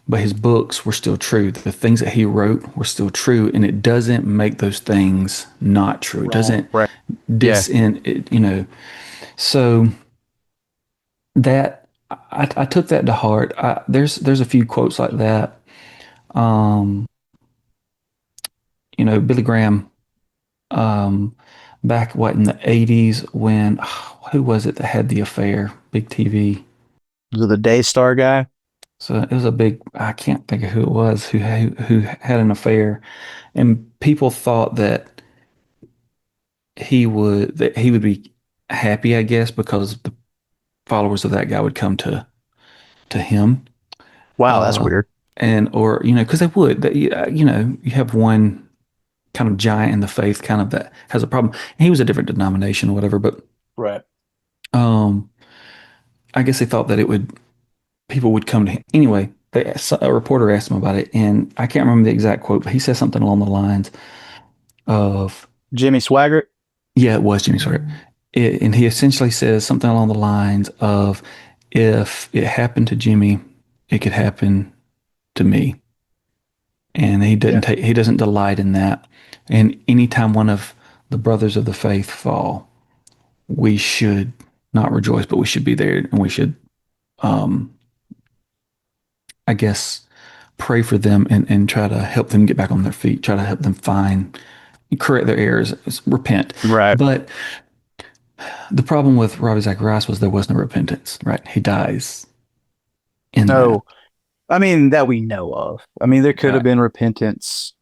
Speaker 2: but his books were still true. The things that he wrote were still true. And it doesn't make those things not true. It
Speaker 1: Wrong.
Speaker 2: doesn't
Speaker 1: Right. Yeah.
Speaker 2: disin, it, you know. So that I took that to heart. There's a few quotes like that. Um, Billy Graham, um, back what in the 80s when who was it that had the affair? Big TV.
Speaker 1: Was the Daystar guy?
Speaker 2: So it was a big. I can't think of who it was who had an affair, and people thought that he would be happy, I guess, because the followers of that guy would come to him.
Speaker 1: Wow, that's
Speaker 2: Uh,
Speaker 1: weird.
Speaker 2: and or because they would that you have one kind of giant in the faith kind of that has a problem. And he was a different denomination or whatever, but
Speaker 1: Right.
Speaker 2: um, I guess they thought that it would people would come to him anyway. A reporter asked him about it, and I can't remember the exact quote, but he said something along the lines of,
Speaker 1: Jimmy Swaggart?
Speaker 2: yeah, it was Jimmy Swaggart. And he essentially says something along the lines of, if it happened to Jimmy, it could happen to me. And
Speaker 1: Yeah.
Speaker 2: he doesn't delight in that. And anytime one of the brothers of the faith fall, we should not rejoice, but we should be there, and we should, um, I guess, pray for them and try to help them get back on their feet, try to help them correct their errors, repent.
Speaker 1: Right.
Speaker 2: But the problem with Ravi Zacharias was there was no repentance, right? He dies in that.
Speaker 1: No, I mean, that we know of. I mean, there could have
Speaker 2: Right.
Speaker 1: been repentance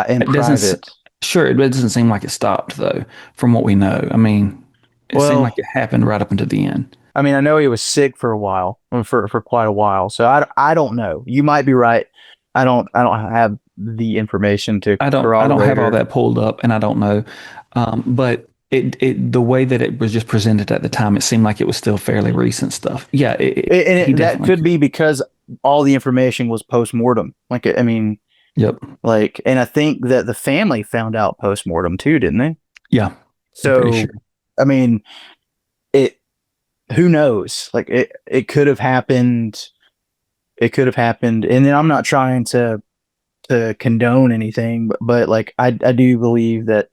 Speaker 1: in
Speaker 2: It doesn't,
Speaker 1: private.
Speaker 2: sure, it doesn't seem like it stopped though, from what we know. I mean, it seemed like
Speaker 1: Well,
Speaker 2: it happened right up until the end.
Speaker 1: I mean, I know he was sick for a while, for quite a while. So I don't know. You might be right. I don't have the information to
Speaker 2: I don't
Speaker 1: corroborate
Speaker 2: have all
Speaker 1: or
Speaker 2: that pulled up, and I don't know, but the way that it was just presented at the time, it seemed like it was still fairly recent stuff. Yeah, he
Speaker 1: that
Speaker 2: definitely
Speaker 1: could
Speaker 2: could.
Speaker 1: be because all the information was post mortem. Like, I mean,
Speaker 2: Yep.
Speaker 1: like, and I think that the family found out post mortem too, didn't they?
Speaker 2: Yeah, I'm pretty
Speaker 1: So,
Speaker 2: sure.
Speaker 1: I mean, it. Who knows? Like, it could have happened. It could have happened, and then I'm not trying to condone anything, but like I do believe that,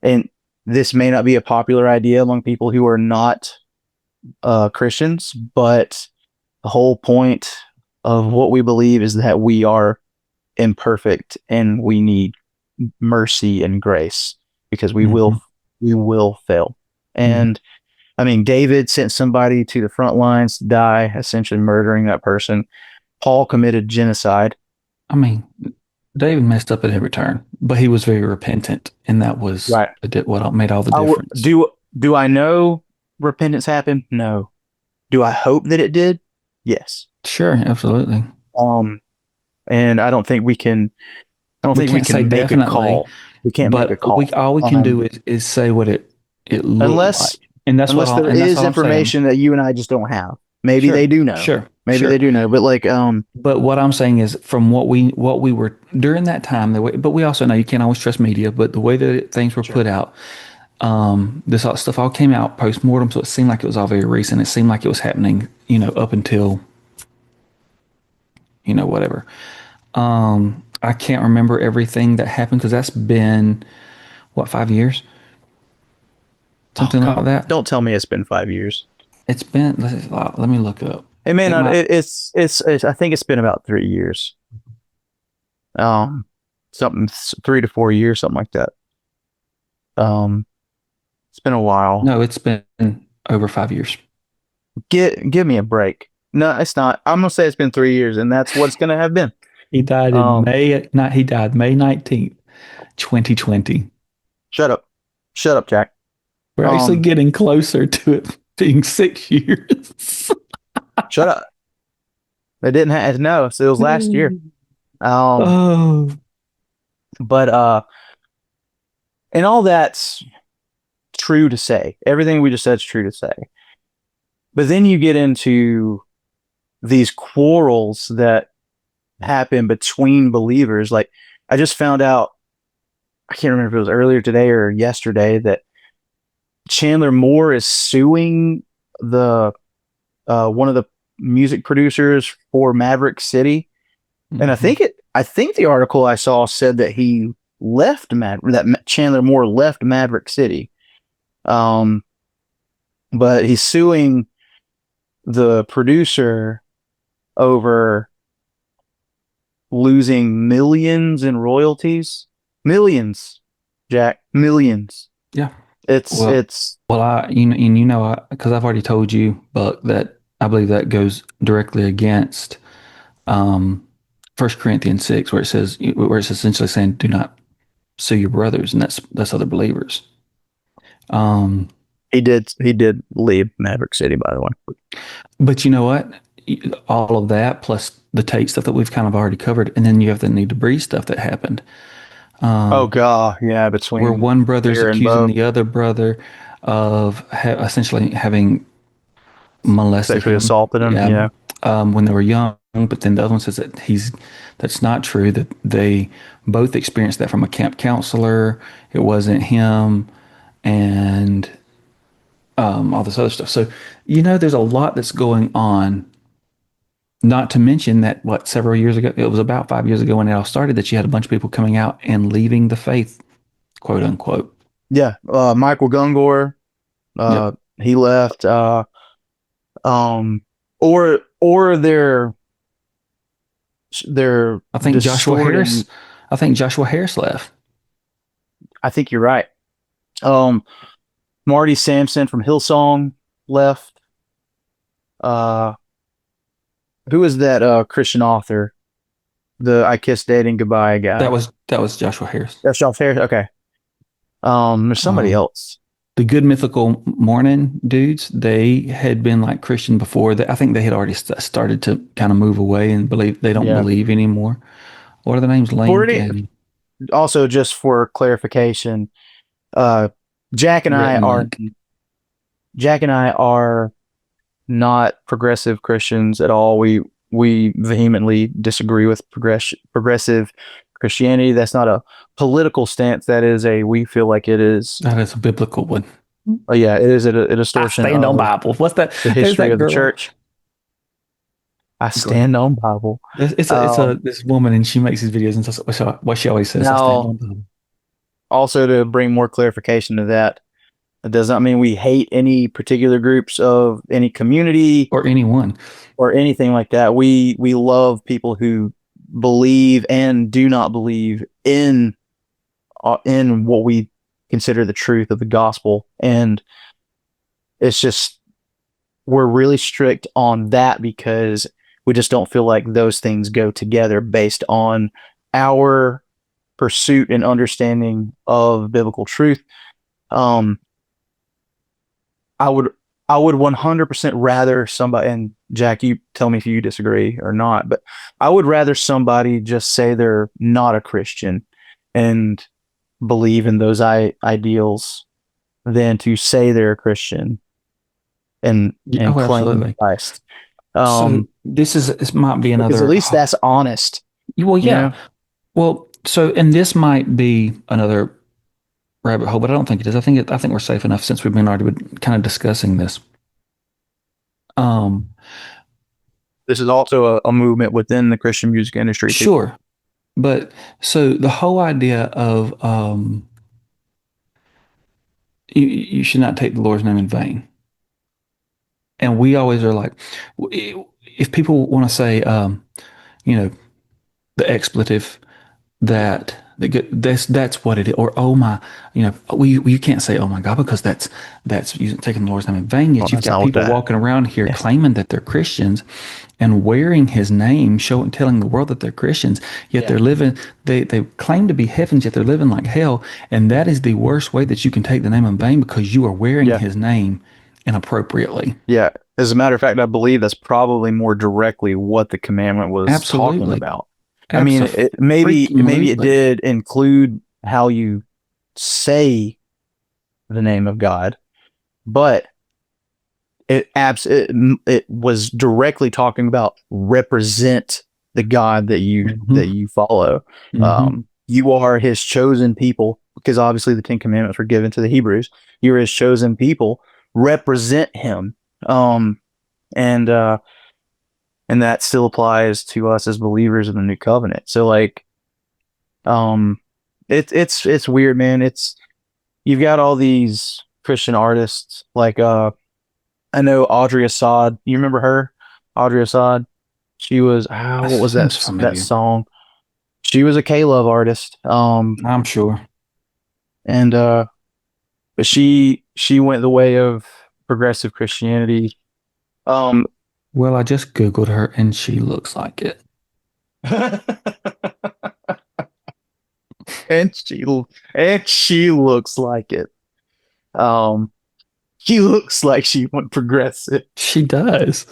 Speaker 1: and this may not be a popular idea among people who are not Christians, but the whole point of what we believe is that we are imperfect and we need mercy and grace because
Speaker 2: Hmm.
Speaker 1: we will fail.
Speaker 2: Hmm.
Speaker 1: And I mean, David sent somebody to the front lines to die, essentially murdering that person. Paul committed genocide.
Speaker 2: I mean, David messed up at every turn, but he was very repentant, and that was
Speaker 1: Right.
Speaker 2: what made all the
Speaker 1: I w-
Speaker 2: difference.
Speaker 1: do I know repentance happened? No. Do I hope that it did? Yes.
Speaker 2: Sure, absolutely.
Speaker 1: Um, and I don't
Speaker 2: We
Speaker 1: think we
Speaker 2: can't say
Speaker 1: can make a
Speaker 2: definitely,
Speaker 1: call. We can't make a
Speaker 2: but we
Speaker 1: call.
Speaker 2: all we can do is say what it looked
Speaker 1: Unless
Speaker 2: like, and
Speaker 1: there
Speaker 2: that's
Speaker 1: is
Speaker 2: all I'm saying.
Speaker 1: information that you and I just don't have. Maybe they
Speaker 2: Sure,
Speaker 1: do know.
Speaker 2: sure,
Speaker 1: Maybe they
Speaker 2: sure.
Speaker 1: do know. But like,
Speaker 2: But what I'm saying is, from what we were during that time, but we also know you can't always trust media. But the way that things were
Speaker 1: sure.
Speaker 2: put out, this stuff all came out post mortem, so it seemed like it was all very recent. It seemed like it was happening, up until whatever. I can't remember everything that happened because that's been what, 5 years,
Speaker 1: Oh
Speaker 2: something like
Speaker 1: God,
Speaker 2: that.
Speaker 1: don't tell me it's been 5 years.
Speaker 2: It's been. Let me look up.
Speaker 1: It may
Speaker 2: It
Speaker 1: not.
Speaker 2: might.
Speaker 1: It's I think it's been about 3 years. Um, something 3 to 4 years, something like that. Um, it's been a while.
Speaker 2: No, it's been over 5 years.
Speaker 1: Give me a break. No, it's not. I'm gonna say it's been 3 years, and that's what it's gonna have been.
Speaker 2: He died in
Speaker 1: Um,
Speaker 2: May. Not he died May 19th, 2020.
Speaker 1: shut up, shut up, Jack.
Speaker 2: We're actually
Speaker 1: Um,
Speaker 2: getting closer to it being 6 years.
Speaker 1: shut up. They didn't have no, so it was last year. Um,
Speaker 2: Oh,
Speaker 1: but and all that's true to say. Everything we just said is true to say. But then you get into these quarrels that happen between believers. Like I just found out, I can't remember if it was earlier today or yesterday, that Chandler Moore is suing the one of the music producers for Maverick City. And I think the article I saw said that he left that Chandler Moore left Maverick City. Um, but he's suing the producer over losing millions in royalties. Millions, Jack, millions.
Speaker 2: yeah.
Speaker 1: It's
Speaker 2: Well,
Speaker 1: it's
Speaker 2: well, because I've already told you, Buck, that I believe that goes directly against um, 1 Corinthians 6, where it's essentially saying, "Do not sue your brothers," and that's other believers. Um,
Speaker 1: he did leave Maverick City, by the way.
Speaker 2: but you know what? All of that plus the Tate stuff that we've kind of already covered, and then you have the Need to Breathe stuff that happened,
Speaker 1: Oh
Speaker 2: um,
Speaker 1: God, yeah,
Speaker 2: where
Speaker 1: between
Speaker 2: one brother's
Speaker 1: Fear and
Speaker 2: accusing
Speaker 1: Bo
Speaker 2: the other brother of essentially having molested
Speaker 1: sexually
Speaker 2: him,
Speaker 1: assaulted him.
Speaker 2: yeah,
Speaker 1: Yeah,
Speaker 2: when they were young. But then the other one says that that's not true. That they both experienced that from a camp counselor. It wasn't him, and all this other stuff. So there's a lot that's going on. Not to mention that several years ago, it was about 5 years ago when it all started, that you had a bunch of people coming out and leaving the faith, quote unquote.
Speaker 1: yeah. Michael Gungor,
Speaker 2: Yep.
Speaker 1: he left. Um, or they're
Speaker 2: I think Joshua Harris.
Speaker 1: distorting.
Speaker 2: I think Joshua Harris left.
Speaker 1: I think you're right. Um, Marty Sampson from Hillsong left. Uh, who is that Christian author? The I Kiss Dating Goodbye
Speaker 2: That
Speaker 1: guy.
Speaker 2: was that was Joshua Harris.
Speaker 1: That's Sean Fair. Okay. There's somebody
Speaker 2: Um,
Speaker 1: else.
Speaker 2: the Good Mythical Morning dudes, they had been like Christian before. I think they had already started to kind of move away and believe they don't
Speaker 1: Yeah.
Speaker 2: believe anymore. What are the names?
Speaker 1: For
Speaker 2: Link
Speaker 1: any,
Speaker 2: and
Speaker 1: also, just for clarification, uh, Jack and
Speaker 2: Rhett
Speaker 1: I
Speaker 2: and
Speaker 1: are
Speaker 2: Link.
Speaker 1: Jack and I are not progressive Christians at all. We vehemently disagree with progressive Christianity. That's not a political stance. That is a we feel like it is.
Speaker 2: That is a biblical one.
Speaker 1: Yeah, it is a
Speaker 2: I
Speaker 1: distortion
Speaker 2: stand on
Speaker 1: of
Speaker 2: Bible. What's that?
Speaker 1: the
Speaker 2: There's
Speaker 1: history
Speaker 2: that
Speaker 1: of the
Speaker 2: girl.
Speaker 1: church. I
Speaker 2: Go ahead.
Speaker 1: stand on Bible.
Speaker 2: It's a this woman and she makes these videos and what she always says. I stand
Speaker 1: Now,
Speaker 2: on Bible.
Speaker 1: also to bring more clarification to that, it does not mean we hate any particular groups of any community
Speaker 2: Or anyone.
Speaker 1: or anything like that. We love people who believe and do not believe in what we consider the truth of the gospel, and it's just we're really strict on that because we just don't feel like those things go together based on our pursuit and understanding of biblical truth. Um, I would I would 100% rather somebody, and Jack, you tell me if you disagree or not, but I would rather somebody just say they're not a Christian and believe in those ideals than to say they're a Christian and
Speaker 2: Oh,
Speaker 1: claim
Speaker 2: absolutely.
Speaker 1: Christ.
Speaker 2: So this might be
Speaker 1: Because at
Speaker 2: another.
Speaker 1: least that's honest,
Speaker 2: Well,
Speaker 1: you
Speaker 2: yeah.
Speaker 1: know?
Speaker 2: Well, and this might be another rabbit hole, but I don't think it is. I think we're safe enough since we've been already been kind of discussing this. Um,
Speaker 1: This is also a movement within the Christian music industry too.
Speaker 2: sure, but so the whole idea of you should not take the Lord's name in vain, and we always are like, if people want to say, you know, the expletive that That's what it is. Or oh my, you can't say oh my God because that's taking the Lord's name in vain.
Speaker 1: Well,
Speaker 2: Yet you've
Speaker 1: that's
Speaker 2: got
Speaker 1: not what
Speaker 2: people
Speaker 1: that.
Speaker 2: walking around here
Speaker 1: Yeah.
Speaker 2: claiming that they're Christians and wearing His name, showing, telling the world that they're Christians. Yet
Speaker 1: Yeah.
Speaker 2: they're living. They claim to be heavens, yet they're living like hell. And that is the worst way that you can take the name in vain because you are wearing
Speaker 1: Yeah.
Speaker 2: His name inappropriately.
Speaker 1: Yeah. As a matter of fact, I believe that's probably more directly what the commandment was talking
Speaker 2: Absolutely,
Speaker 1: about. I mean, maybe it
Speaker 2: absolutely.
Speaker 1: did include how you say the name of God, but it was directly talking about represent the God that you follow.
Speaker 2: Mm-hmm.
Speaker 1: You are His chosen people because obviously the Ten Commandments were given to the Hebrews. You're His chosen people. Represent Him, um, and uh, and that still applies to us as believers in the New Covenant. So like, um, it's weird, man. It's you've got all these Christian artists like I know Audrey Assad. You remember her? Audrey Assad. She was
Speaker 2: That
Speaker 1: what was
Speaker 2: seems
Speaker 1: that
Speaker 2: familiar.
Speaker 1: song? She was a K-Love artist.
Speaker 2: I'm sure.
Speaker 1: And but she went the way of progressive Christianity. Um
Speaker 2: Well, I just Googled her and she looks like it.
Speaker 1: and she looks like it. Um she looks like she went progressive.
Speaker 2: She does.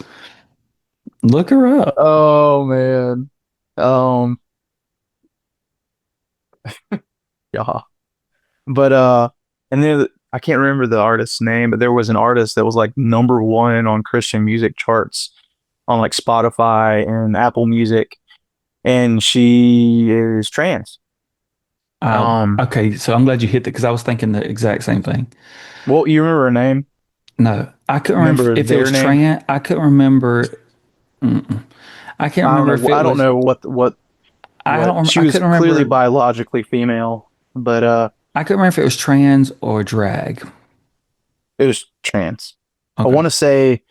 Speaker 2: Look her up.
Speaker 1: Oh man. Um yeah. But and then I can't remember the artist's name, but there was an artist that was like #1 on Christian music charts on like Spotify and Apple Music, and she is trans.
Speaker 2: Okay, so I'm glad you hit that because I was thinking the exact same thing.
Speaker 1: Well, you remember her name?
Speaker 2: No, I couldn't remember
Speaker 1: Remember
Speaker 2: if it
Speaker 1: their
Speaker 2: was
Speaker 1: name?
Speaker 2: trans. I couldn't remember. Mm-mm. I can't
Speaker 1: I don't
Speaker 2: remember if
Speaker 1: know.
Speaker 2: it
Speaker 1: I don't
Speaker 2: was.
Speaker 1: know what she
Speaker 2: I
Speaker 1: was
Speaker 2: couldn't
Speaker 1: clearly
Speaker 2: remember.
Speaker 1: biologically female, but
Speaker 2: I couldn't remember if it was trans or drag.
Speaker 1: it was trans. I
Speaker 2: Okay.
Speaker 1: want to say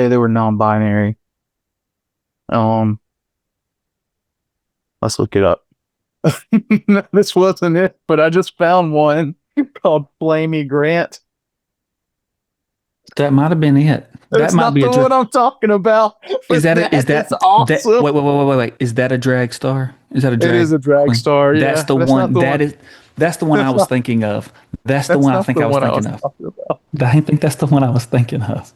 Speaker 1: they were non-binary. Um, let's look it up. This wasn't it, but I just found one called Blamey Grant.
Speaker 2: That might have been it. That
Speaker 1: That's
Speaker 2: might
Speaker 1: not
Speaker 2: be a
Speaker 1: the
Speaker 2: drag.
Speaker 1: one I'm talking about,
Speaker 2: Is
Speaker 1: but
Speaker 2: that a, is
Speaker 1: that is
Speaker 2: that
Speaker 1: awesome.
Speaker 2: wait. Is that a drag star? Is that a
Speaker 1: It is
Speaker 2: drag
Speaker 1: a drag
Speaker 2: queen?
Speaker 1: star.
Speaker 2: That's
Speaker 1: Yeah,
Speaker 2: the
Speaker 1: that's not
Speaker 2: one.
Speaker 1: the one.
Speaker 2: That's the one I
Speaker 1: That's
Speaker 2: was
Speaker 1: not.
Speaker 2: thinking of. That's the
Speaker 1: That's
Speaker 2: one I
Speaker 1: not
Speaker 2: think
Speaker 1: the
Speaker 2: I was
Speaker 1: one I
Speaker 2: thinking
Speaker 1: was
Speaker 2: of.
Speaker 1: talking about.
Speaker 2: I think that's the one I was thinking of.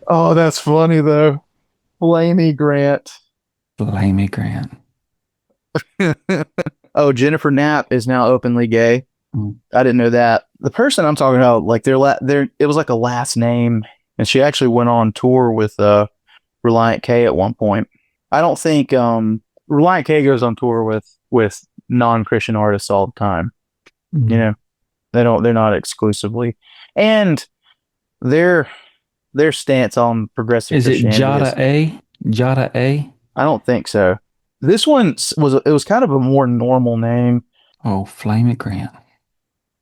Speaker 1: Oh, that's funny though. Blamey Grant.
Speaker 2: Blamey Grant.
Speaker 1: Oh, Jennifer Knapp is now openly gay.
Speaker 2: Mm.
Speaker 1: I didn't know that. The person I'm talking about, like their it was like a last name, and she actually went on tour with Reliant K at one point. I don't think Reliant K goes on tour with non-Christian artists all the time. You
Speaker 2: Mm.
Speaker 1: know, they're not exclusively. And their their stance on progressive
Speaker 2: Is it
Speaker 1: Christianity is
Speaker 2: Jada A? Jada A?
Speaker 1: I don't think so. This one was kind of a more normal name.
Speaker 2: Oh, Flamey Grant.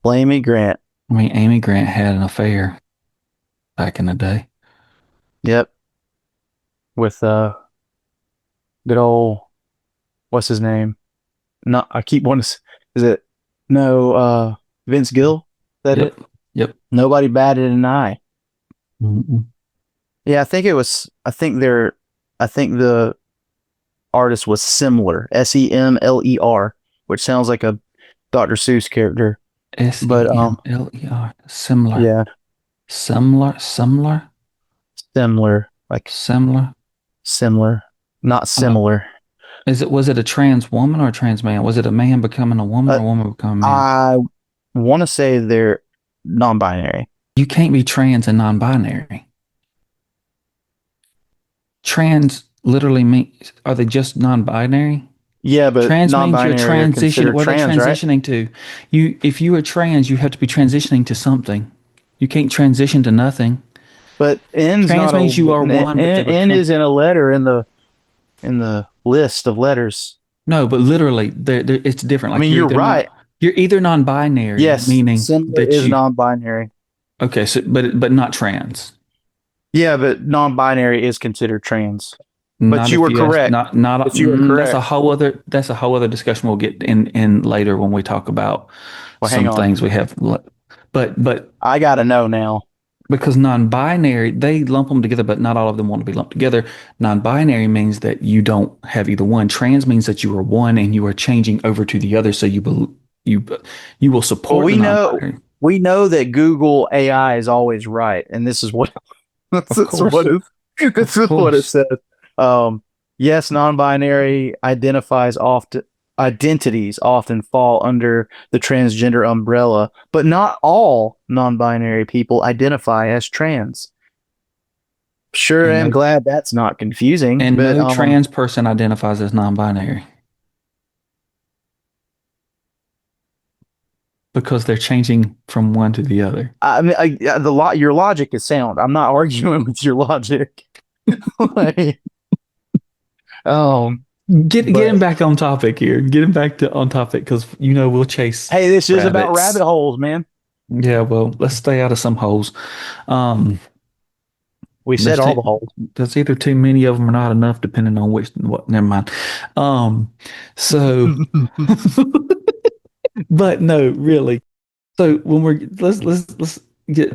Speaker 1: Blamey Grant.
Speaker 2: I mean, Amy Grant had an affair back in the day.
Speaker 1: Yep. With good old what's his name? Not I keep wanting to is it no Vince Gill? That it?
Speaker 2: Yep. Yep.
Speaker 1: Nobody batted an eye.
Speaker 2: Mm-mm.
Speaker 1: Yeah, I think the artist was Similar, Semler, which sounds like a Dr. Seuss character. But
Speaker 2: Semler. Similar.
Speaker 1: yeah,
Speaker 2: Similar. Similar.
Speaker 1: similar, like
Speaker 2: Similar.
Speaker 1: similar, not
Speaker 2: Uh,
Speaker 1: similar.
Speaker 2: was it a trans woman or a trans man? Was it a man becoming a woman or
Speaker 1: Uh,
Speaker 2: a woman becoming a man?
Speaker 1: I want to say they're non-binary.
Speaker 2: You can't be trans and non-binary. Trans literally means, are they just non-binary?
Speaker 1: Yeah, but
Speaker 2: Trans means you're
Speaker 1: non-binary are
Speaker 2: transitioning.
Speaker 1: considered
Speaker 2: What are they
Speaker 1: trans, right?
Speaker 2: transitioning to? If you are trans, you have to be transitioning to something. You can't transition to nothing.
Speaker 1: But N's
Speaker 2: Trans
Speaker 1: not
Speaker 2: means you are one, but they're
Speaker 1: N
Speaker 2: become.
Speaker 1: is in a letter in the list of letters.
Speaker 2: No, but literally, it's different.
Speaker 1: I
Speaker 2: Like
Speaker 1: mean, you're right.
Speaker 2: you're either non-binary,
Speaker 1: Yes,
Speaker 2: meaning
Speaker 1: similar
Speaker 2: that
Speaker 1: is
Speaker 2: you.
Speaker 1: non-binary.
Speaker 2: Okay, so but not trans.
Speaker 1: Yeah, but non-binary is considered trans. But you were correct.
Speaker 2: Not.
Speaker 1: But you were
Speaker 2: That's a
Speaker 1: correct.
Speaker 2: whole other. That's a whole other discussion we'll get in later when we talk about
Speaker 1: Well, hang
Speaker 2: some
Speaker 1: on.
Speaker 2: things we have. But
Speaker 1: I gotta know now.
Speaker 2: because non-binary, they lump them together, but not all of them want to be lumped together. Non-binary means that you don't have either one. Trans means that you are one and you are changing over to the other. So you you will
Speaker 1: Well,
Speaker 2: support the non-binary.
Speaker 1: we know that Google AI is always right, and this is what
Speaker 2: Of course,
Speaker 1: this
Speaker 2: of
Speaker 1: is what it
Speaker 2: course.
Speaker 1: says. Yes, non-binary identifies often identities often fall under the transgender umbrella, but not all non-binary people identify as trans. Sure,
Speaker 2: And
Speaker 1: I'm
Speaker 2: no
Speaker 1: glad that's not confusing,
Speaker 2: and
Speaker 1: but
Speaker 2: no trans person identifies as non-binary because they're changing from one to the other.
Speaker 1: I mean, your logic is sound. I'm not arguing with your logic. Like, um,
Speaker 2: Getting
Speaker 1: but
Speaker 2: back on topic here. Getting back to on topic because we'll chase
Speaker 1: hey, this is about
Speaker 2: rabbits.
Speaker 1: rabbit holes, man.
Speaker 2: Yeah, well, let's stay out of some holes. Um,
Speaker 1: We said all the holes.
Speaker 2: there's either too many of them or not enough, depending on which. What? Never mind. So, but no, really. So when we're let's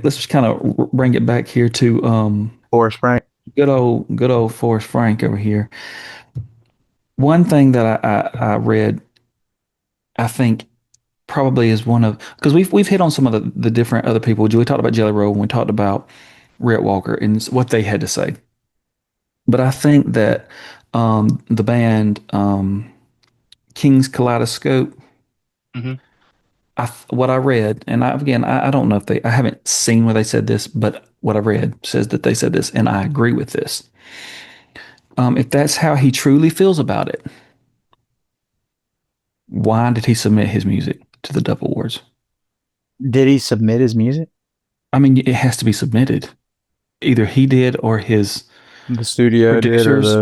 Speaker 2: just kind of bring it back here to
Speaker 1: Forrest Frank.
Speaker 2: good old Forrest Frank over here. One thing that I read, I think probably is one of because we've hit on some of the different other people. We talked about Jelly Roll and we talked about Rhett Walker and what they had to say. But I think that the band King's Kaleidoscope,
Speaker 1: Mm-hmm.
Speaker 2: what I read, and I don't know if I haven't seen where they said this, but what I read says that they said this, and I agree with this. If that's how he truly feels about it, why did he submit his music to the Dove Awards?
Speaker 1: Did he submit his music?
Speaker 2: I mean, it has to be submitted. Either he did or his
Speaker 1: The studio did, or
Speaker 2: producers,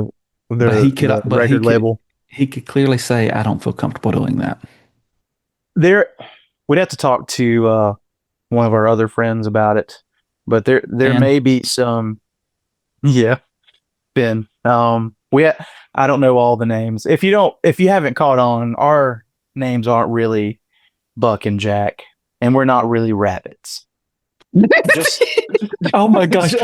Speaker 1: the record label.
Speaker 2: he could clearly say, "I don't feel comfortable doing that."
Speaker 1: There, we'd have to talk to one of our other friends about it, but there
Speaker 2: And
Speaker 1: may be some. Yeah, Ben. I don't know all the names. If you haven't caught on, our names aren't really Buck and Jack, and we're not really rabbits. Just
Speaker 2: oh my gosh.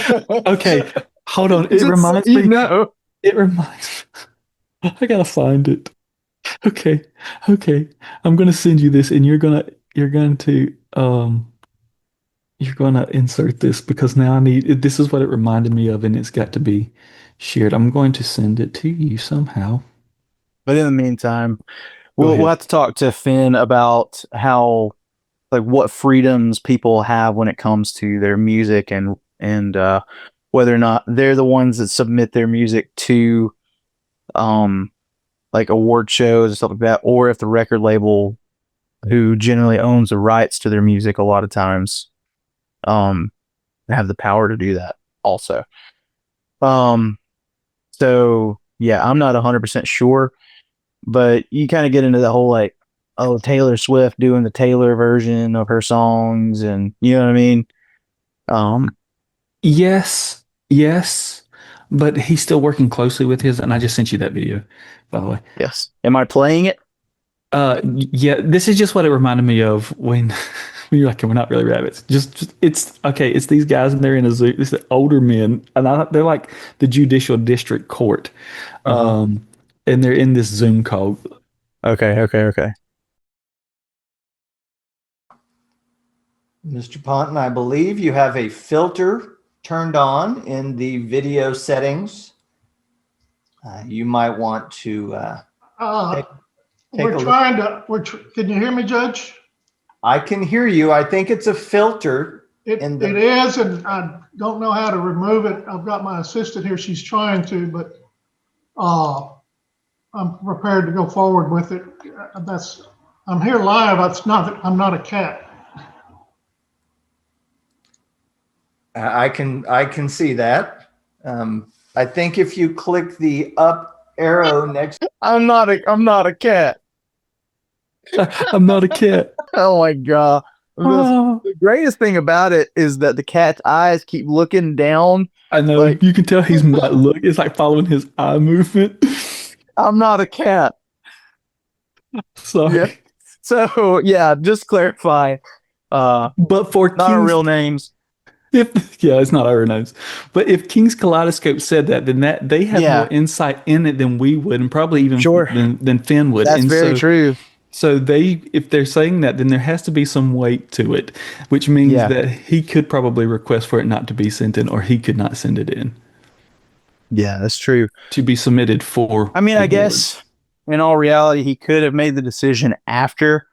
Speaker 2: Okay, hold on. It reminds me.
Speaker 1: know.
Speaker 2: It reminds. I gotta find it. Okay, okay. I'm gonna send you this, and you're gonna insert this because now I need. This is what it reminded me of, and it's got to be shared. I'm going to send it to you somehow.
Speaker 1: But in the meantime,
Speaker 2: Go
Speaker 1: we'll
Speaker 2: ahead.
Speaker 1: have to talk to Finn about how like what freedoms people have when it comes to their music and whether or not they're the ones that submit their music to um like award shows and stuff like that, or if the record label who generally owns the rights to their music a lot of times um have the power to do that also. Um so yeah, I'm not 100% sure, but you kind of get into the whole like, oh, Taylor Swift doing the Taylor version of her songs, and you know what I mean.
Speaker 2: Yes, yes, but he's still working closely with his, and I just sent you that video, by the way.
Speaker 1: Yes, am I playing it?
Speaker 2: Yeah, this is just what it reminded me of when, when you're like, we're not really rabbits. Just it's okay. It's these guys and they're in a zoo. It's the older men, and they're like the judicial district court, um, and they're in this Zoom call.
Speaker 1: Okay.
Speaker 6: Mr. Ponton, I believe you have a filter turned on in the video settings. You might want to take
Speaker 7: We're
Speaker 6: a look.
Speaker 7: trying to, can you hear me, Judge?
Speaker 6: I can hear you. I think it's a filter.
Speaker 7: It is, and I don't know how to remove it. I've got my assistant here. She's trying to, but I'm prepared to go forward with it. I'm here live. I'm not a cat.
Speaker 6: I can see that. I think if you click the up arrow next,
Speaker 1: I'm not a cat.
Speaker 2: I'm not a cat.
Speaker 1: Oh my god.
Speaker 2: Oh,
Speaker 1: The greatest thing about it is that the cat's eyes keep looking down.
Speaker 2: I know.
Speaker 1: Like,
Speaker 2: You can tell he's like, look, it's like following his eye movement.
Speaker 1: I'm not a cat. Yeah.
Speaker 2: Sorry.
Speaker 1: So yeah, just clarify.
Speaker 2: But for
Speaker 1: Not our
Speaker 2: King's,
Speaker 1: real names.
Speaker 2: if yeah, it's not our nose. But if King's Kaleidoscope said that, then that they have more
Speaker 1: Yeah,
Speaker 2: insight in it than we would, and probably even
Speaker 1: sure.
Speaker 2: than Finn would.
Speaker 1: That's
Speaker 2: And
Speaker 1: very true.
Speaker 2: so they, if they're saying that, then there has to be some weight to it, which means
Speaker 1: Yeah.
Speaker 2: that he could probably request for it not to be sent in, or he could not send it in
Speaker 1: Yeah, that's true.
Speaker 2: to be submitted for
Speaker 1: I mean, I
Speaker 2: awards.
Speaker 1: guess in all reality, he could have made the decision after.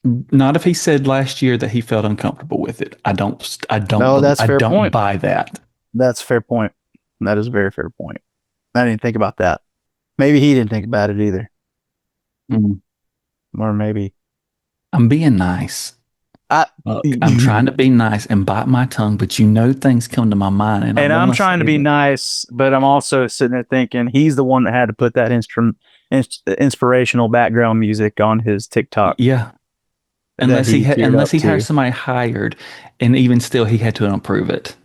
Speaker 2: Not if he said last year that he felt uncomfortable with it.
Speaker 1: No, that's
Speaker 2: I
Speaker 1: fair
Speaker 2: don't
Speaker 1: point.
Speaker 2: buy that.
Speaker 1: That's a fair point. That is a very fair point. I didn't think about that. Maybe he didn't think about it either.
Speaker 2: Mm.
Speaker 1: Or maybe
Speaker 2: I'm being nice.
Speaker 1: I
Speaker 2: Look, I'm trying to be nice and bite my tongue, but you know things come to my mind, and
Speaker 1: and
Speaker 2: I
Speaker 1: I'm
Speaker 2: want to
Speaker 1: trying to
Speaker 2: say
Speaker 1: be
Speaker 2: that.
Speaker 1: nice, but I'm also sitting there thinking he's the one that had to put that inspirational background music on his TikTok
Speaker 2: Yeah,
Speaker 1: that he teared
Speaker 2: unless
Speaker 1: up
Speaker 2: he has
Speaker 1: to.
Speaker 2: somebody hired, and even still, he had to approve it.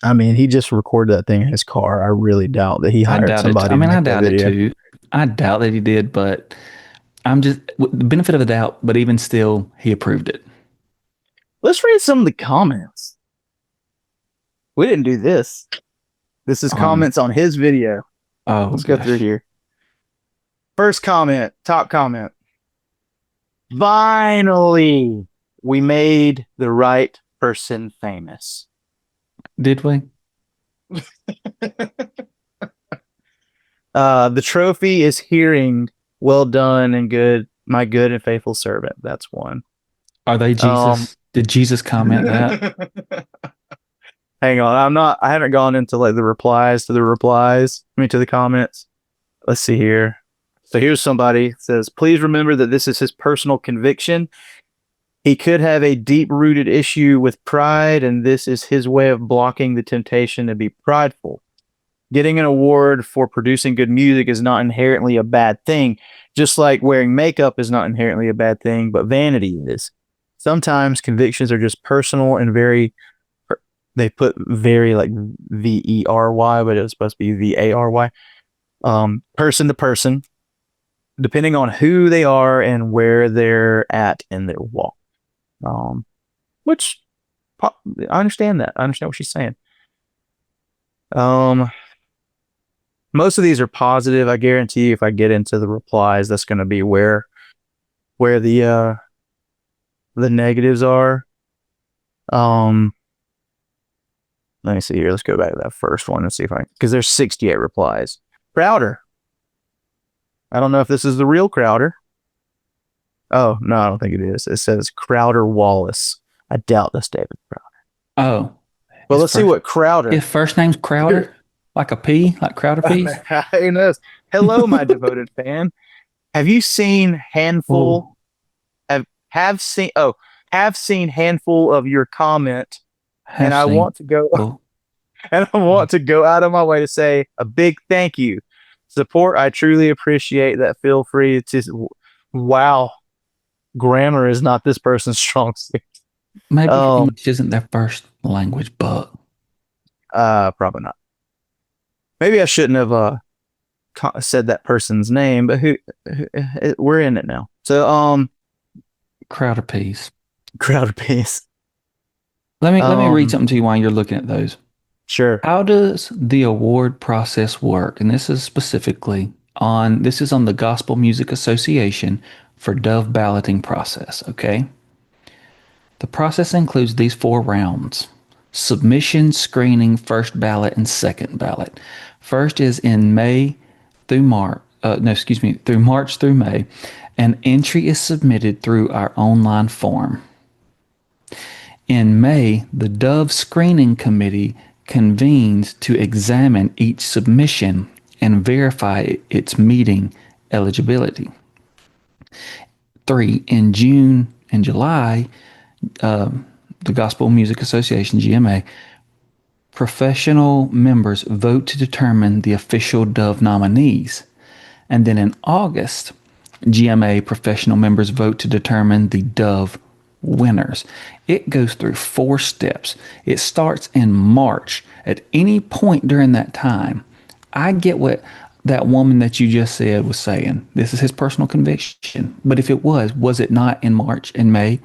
Speaker 1: I mean, he just recorded that thing in his car. I really doubt that he
Speaker 2: I
Speaker 1: hired
Speaker 2: doubt it. I
Speaker 1: somebody to
Speaker 2: mean, I
Speaker 1: make that
Speaker 2: doubt it
Speaker 1: video.
Speaker 2: too. I doubt that he did, but I'm just with the benefit of the doubt. But even still, he approved it.
Speaker 1: Let's read some of the comments. We didn't do this. This is
Speaker 2: Um,
Speaker 1: comments on his video.
Speaker 2: oh
Speaker 1: Let's go through
Speaker 2: gosh,
Speaker 1: here. First comment, top comment. Finally, we made the right person famous.
Speaker 2: did we?
Speaker 1: The trophy is hearing, well done and good, my good and faithful servant. That's one.
Speaker 2: Are they Jesus? Did Jesus comment that?
Speaker 1: Hang on, I haven't gone into like the replies to the replies. I mean to the comments. Let's see here. So here's somebody says, please remember that this is his personal conviction. He could have a deep-rooted issue with pride, and this is his way of blocking the temptation to be prideful. Getting an award for producing good music is not inherently a bad thing, just like wearing makeup is not inherently a bad thing, but vanity is. Sometimes convictions are just personal and they put very like Very, but it was supposed to be Vary. Person to person, depending on who they are and where they're at in their walk. Which I understand that. I understand what she's saying. Most of these are positive. I guarantee you if I get into the replies, that's going to be where the negatives are. Let me see here. Let's go back to that first one and see if because there's 68 replies. Crowder. I don't know if this is the real Crowder. Oh, no, I don't think it is. It says Crowder Wallace. I doubt that's David Crowder.
Speaker 2: Oh,
Speaker 1: Well,
Speaker 2: his
Speaker 1: let's see
Speaker 2: first-
Speaker 1: what Crowder.
Speaker 2: His first name's Crowder, like a pea, like Crowder peas.
Speaker 1: Who knows? Hello, my devoted fan. Have you seen handful? Have seen handful of your comment, and I want to go and I want to go out of my way to say a big thank you. Support, I truly appreciate that. Feel free to. Wow, grammar is not this person's strong suit.
Speaker 2: Maybe English isn't their first language, but
Speaker 1: probably not. Maybe I shouldn't have said that person's name, but we're in it now. So
Speaker 2: Crowder peas.
Speaker 1: Crowder piece.
Speaker 2: Let me read something to you while you're looking at those.
Speaker 1: Sure.
Speaker 2: How does the award process work? And this is specifically on the Gospel Music Association for Dove balloting process, okay? The process includes these 4 rounds: submission, screening, first ballot, and second ballot. First is in May through March, through March through May, and entry is submitted through our online form. In May, the Dove Screening Committee convenes to examine each submission and verify its meeting eligibility. 3, in June and July, the Gospel Music Association, GMA, professional members vote to determine the official Dove nominees. And then in August, GMA professional members vote to determine the Dove winners. It goes through 4 steps. It starts in March. At any point during that time, I get what that woman that you just said was saying. This is his personal conviction. But if it was it not in March and May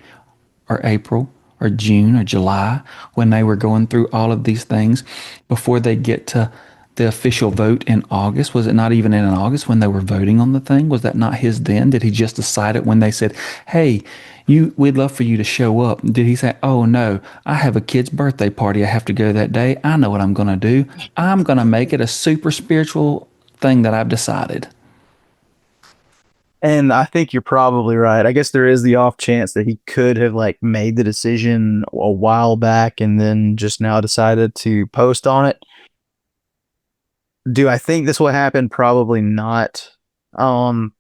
Speaker 2: or April or June or July when they were going through all of these things before they get to the official vote in August? Was it not even in August when they were voting on the thing? Was that not his then? Did he just decide it when they said, "Hey, we'd love for you to show up"? Did he say, "Oh no, I have a kid's birthday party. I have to go that day. I know what I'm going to do. I'm going to make it a super spiritual thing that I've decided"?
Speaker 1: And I think you're probably right. I guess there is the off chance that he could have like made the decision a while back and then just now decided to post on it. Do I think this will happen? Probably not. Um,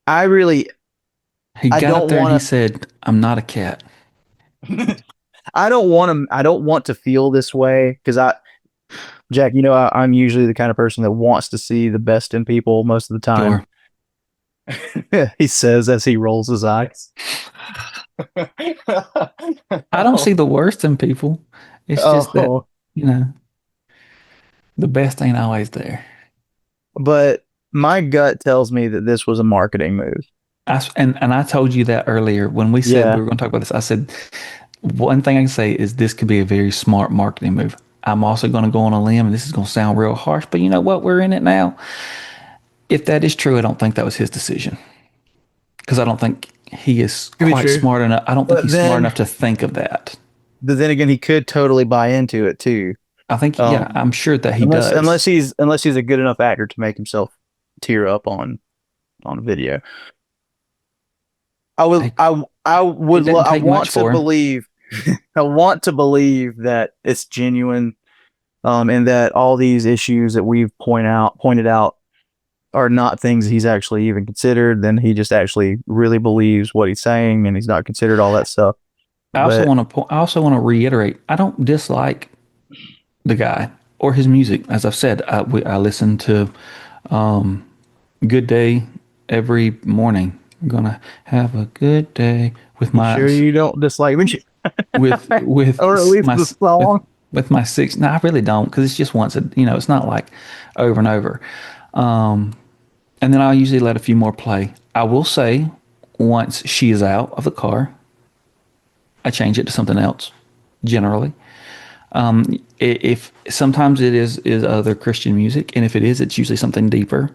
Speaker 1: I really,
Speaker 2: He
Speaker 1: I
Speaker 2: got up
Speaker 1: don't
Speaker 2: there and he
Speaker 1: want
Speaker 2: said, "I'm not a cat."
Speaker 1: to. I don't want to. I don't want to feel this way because Jack. I'm usually the kind of person that wants to see the best in people most of the time.
Speaker 2: Sure.
Speaker 1: He says as he rolls his eyes.
Speaker 2: I don't see the worst in people. It's just that,
Speaker 1: Oh,
Speaker 2: you know, the best ain't always there.
Speaker 1: but my gut tells me that this was a marketing move.
Speaker 2: And I told you that earlier when we said we
Speaker 1: Yeah.
Speaker 2: were going to talk about this. I said one thing I can say is this could be a very smart marketing move. I'm also going to go on a limb, and this is going to sound real harsh, but you know what? We're in it now. If that is true, I don't think that was his decision because I don't think he is
Speaker 1: Could be
Speaker 2: quite
Speaker 1: true.
Speaker 2: smart enough. I don't think
Speaker 1: But
Speaker 2: he's smart
Speaker 1: then,
Speaker 2: enough to think of that.
Speaker 1: but then again, he could totally buy into it too.
Speaker 2: I think, yeah,
Speaker 1: Um,
Speaker 2: I'm sure that he
Speaker 1: unless
Speaker 2: does.
Speaker 1: unless he's unless he's a good enough actor to make himself tear up on a video.
Speaker 2: Hey, it doesn't
Speaker 1: I
Speaker 2: take much
Speaker 1: want to
Speaker 2: for him.
Speaker 1: believe I want to believe that it's genuine, and that all these issues that we've pointed out are not things he's actually even considered. Then he just actually really believes what he's saying, and he's not considered all that stuff. But
Speaker 2: I also want to reiterate. I don't dislike the guy or his music. As I've said, I listen to um, "Good Day" every morning. I'm gonna have a good day with
Speaker 1: you
Speaker 2: my
Speaker 1: sure you don't dislike him?
Speaker 2: with
Speaker 1: Or at least
Speaker 2: my
Speaker 1: the
Speaker 2: with
Speaker 1: song?
Speaker 2: with my six. No, I really don't because it's just once. It's not like over and over. Um, and then I'll usually let a few more play. I will say, once she is out of the car, I change it to something else. Generally, if sometimes it is other Christian music, and if it is, it's usually something deeper,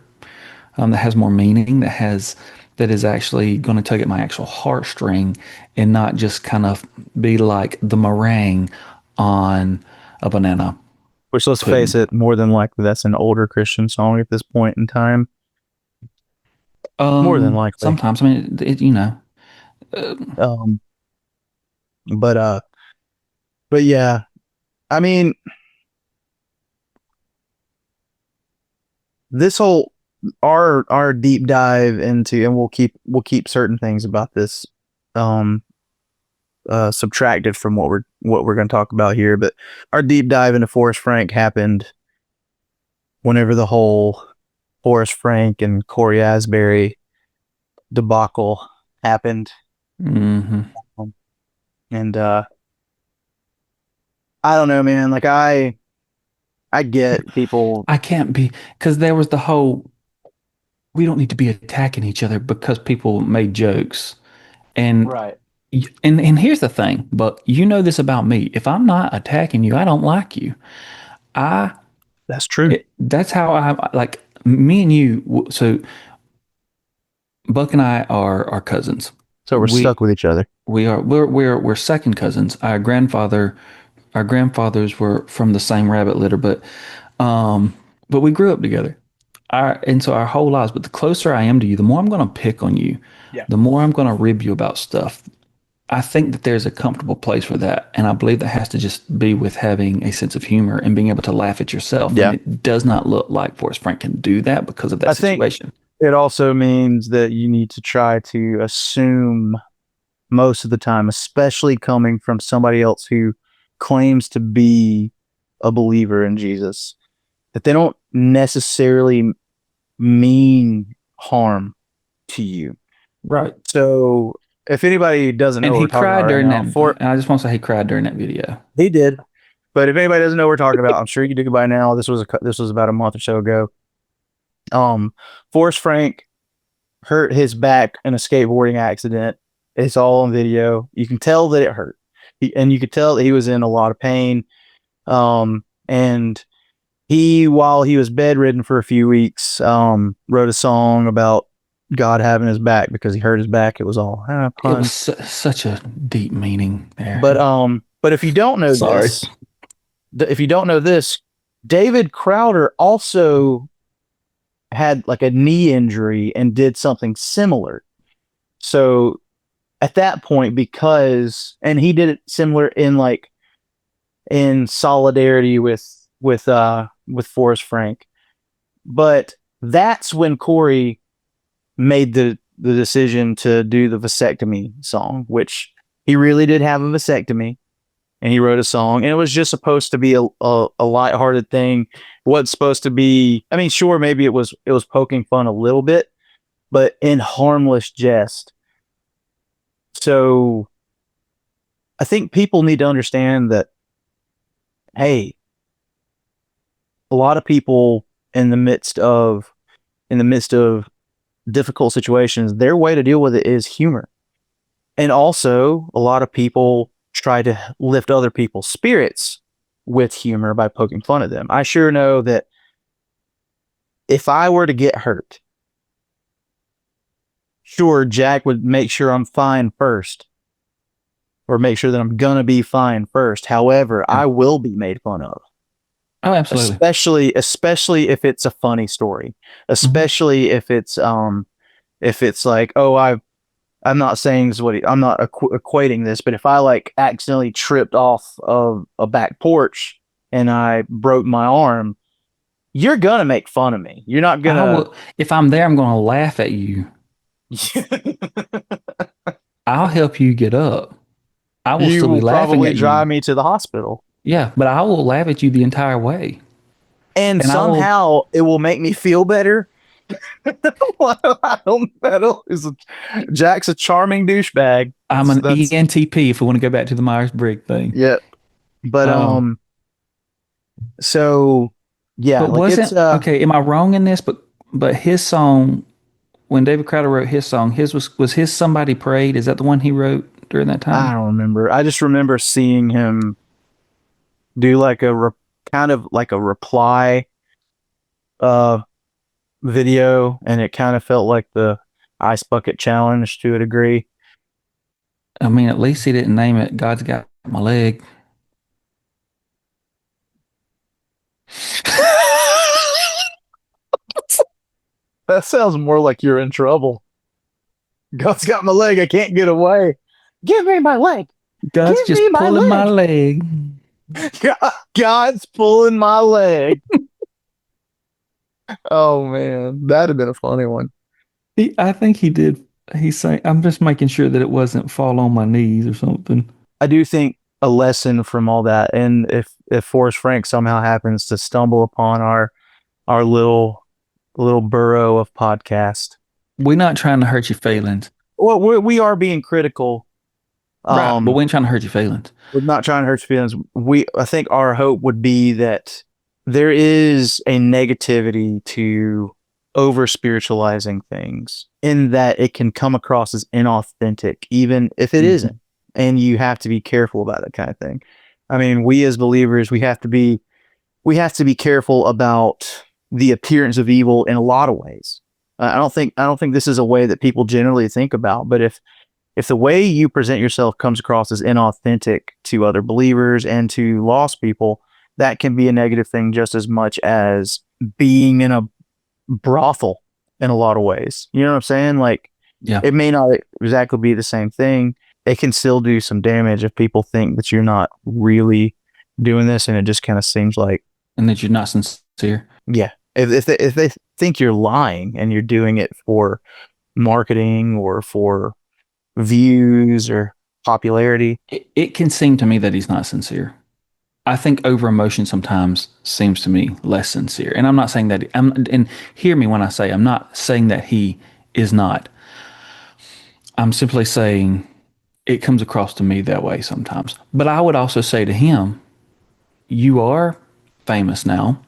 Speaker 2: that has more meaning, that is actually going to tug at my actual heartstring, and not just kind of be like the meringue on a banana
Speaker 1: Which, let's face
Speaker 2: pudding.
Speaker 1: it, more than likely that's an older Christian song at this point in time. More than likely.
Speaker 2: Sometimes, I mean,
Speaker 1: Um, but but yeah, I mean, this whole our deep dive into, and we'll keep certain things about this um subtracted from what we're going to talk about here, but our deep dive into Forrest Frank happened whenever the whole Forrest Frank and Corey Asbury debacle happened.
Speaker 2: hmm
Speaker 1: Um, and I don't know, man. Like I get people.
Speaker 2: I can't be because there was the whole we don't need to be attacking each other because people made jokes. And
Speaker 1: Right.
Speaker 2: and here's the thing, but you know this about me. If I'm not attacking you, I don't like you. I
Speaker 1: That's true.
Speaker 2: that's how I like me and you. So Buck and I are cousins.
Speaker 1: So we're
Speaker 2: We
Speaker 1: stuck with each other.
Speaker 2: we're second cousins. Our grandfathers were from the same rabbit litter, um but we grew up together. And so our whole lives. But the closer I am to you, the more I'm going to pick on you,
Speaker 1: Yeah.
Speaker 2: the more I'm going to rib you about stuff. I think that there's a comfortable place for that. And I believe that has to just be with having a sense of humor and being able to laugh at yourself. And
Speaker 1: Yeah.
Speaker 2: it does not look like Forrest Frank can do that because of that
Speaker 1: I think
Speaker 2: situation.
Speaker 1: it also means that you need to try to assume most of the time, especially coming from somebody else who claims to be a believer in Jesus, that they don't necessarily mean harm to you.
Speaker 2: Right.
Speaker 1: So if anybody doesn't know
Speaker 2: And
Speaker 1: what
Speaker 2: he
Speaker 1: we're talking about
Speaker 2: cried
Speaker 1: right
Speaker 2: during
Speaker 1: now,
Speaker 2: that. And I just want to say he cried during that video.
Speaker 1: he did. But if anybody doesn't know what we're talking about, I'm sure you do by now. This was about a month or so ago. Forrest Frank hurt his back in a skateboarding accident. It's all on video. You can tell that it hurt, and you could tell that he was in a lot of pain. And while he was bedridden for a few weeks, wrote a song about God having his back because he hurt his back. It was all
Speaker 2: It was
Speaker 1: fun.
Speaker 2: such a deep meaning there.
Speaker 1: But if you don't know
Speaker 2: Sorry.
Speaker 1: this, if you don't know this, David Crowder also had like a knee injury and did something similar. So at that point, and he did it similar in solidarity with Forrest Frank. But that's when Corey made the decision to do the vasectomy song, which he really did have a vasectomy, and he wrote a song, and it was just supposed to be a lighthearted thing. What's supposed to be, I mean, sure, maybe it was poking fun a little bit, but in harmless jest. So I think people need to understand that, hey, a lot of people in the midst of difficult situations, their way to deal with it is humor. And also, a lot of people try to lift other people's spirits with humor by poking fun at them. I sure know that if I were to get hurt, sure, Jack would make sure I'm fine first, or make sure that I'm gonna be fine first. However, I will be made fun of.
Speaker 2: Oh, absolutely.
Speaker 1: Especially if it's a funny story. Especially if it's like, oh, I'm not saying this I'm not equating this, but if I like accidentally tripped off of a back porch and I broke my arm, you're gonna make fun of me. You're not gonna.
Speaker 2: If I'm there, I'm going to laugh at you. I'll help you get up. I will
Speaker 1: You
Speaker 2: still be
Speaker 1: will
Speaker 2: laughing
Speaker 1: probably
Speaker 2: at
Speaker 1: drive
Speaker 2: you.
Speaker 1: me to the hospital.
Speaker 2: Yeah, but I will laugh at you the entire way.
Speaker 1: And somehow it will make me feel better. I don't know. Jack's a charming douchebag.
Speaker 2: I'm an ENTP if we want to go back to the Myers-Briggs thing.
Speaker 1: Yeah. But so yeah,
Speaker 2: but
Speaker 1: like
Speaker 2: wasn't okay, am I wrong in this? But his song, when David Crowder wrote his song, his was his Somebody Prayed. Is that the one he wrote during that time?
Speaker 1: I don't remember. I just remember seeing him do like kind of like a reply video, and it kind of felt like the ice bucket challenge to a degree.
Speaker 2: I mean, at least he didn't name it God's Got My Leg.
Speaker 1: That sounds more like you're in trouble. God's got my leg. I can't get away. Give me my leg.
Speaker 2: God's just pulling my leg.
Speaker 1: God's pulling my leg. Oh man, that'd have been a funny one.
Speaker 2: I think he did. He's saying, I'm just making sure that it wasn't fall on my knees or something.
Speaker 1: I do think a lesson from all that, and if Forrest Frank somehow happens to stumble upon our little burrow of podcast,
Speaker 2: we're not trying to hurt your feelings.
Speaker 1: Well, we are being critical,
Speaker 2: right? But we ain't trying to hurt your feelings.
Speaker 1: We're not trying to hurt your feelings. I think our hope would be that there is a negativity to over spiritualizing things, in that it can come across as inauthentic, even if it isn't. And you have to be careful about that kind of thing. I mean, we as believers, we have to be careful about the appearance of evil in a lot of ways. I don't think this is a way that people generally think about, but if the way you present yourself comes across as inauthentic to other believers and to lost people, that can be a negative thing just as much as being in a brothel in a lot of ways. You know what I'm saying? Like, yeah, it may not exactly be the same thing. It can still do some damage if people think that you're not really doing this, and it just kind of seems like,
Speaker 2: and that you're not sincere.
Speaker 1: Yeah. If they think you're lying and you're doing it for marketing or for views or popularity,
Speaker 2: it can seem to me that he's not sincere. I think over emotion sometimes seems to me less sincere. And I'm not saying that and hear me when I say I'm not saying that he is not I'm simply saying it comes across to me that way sometimes. But I would also say to him, you are famous now.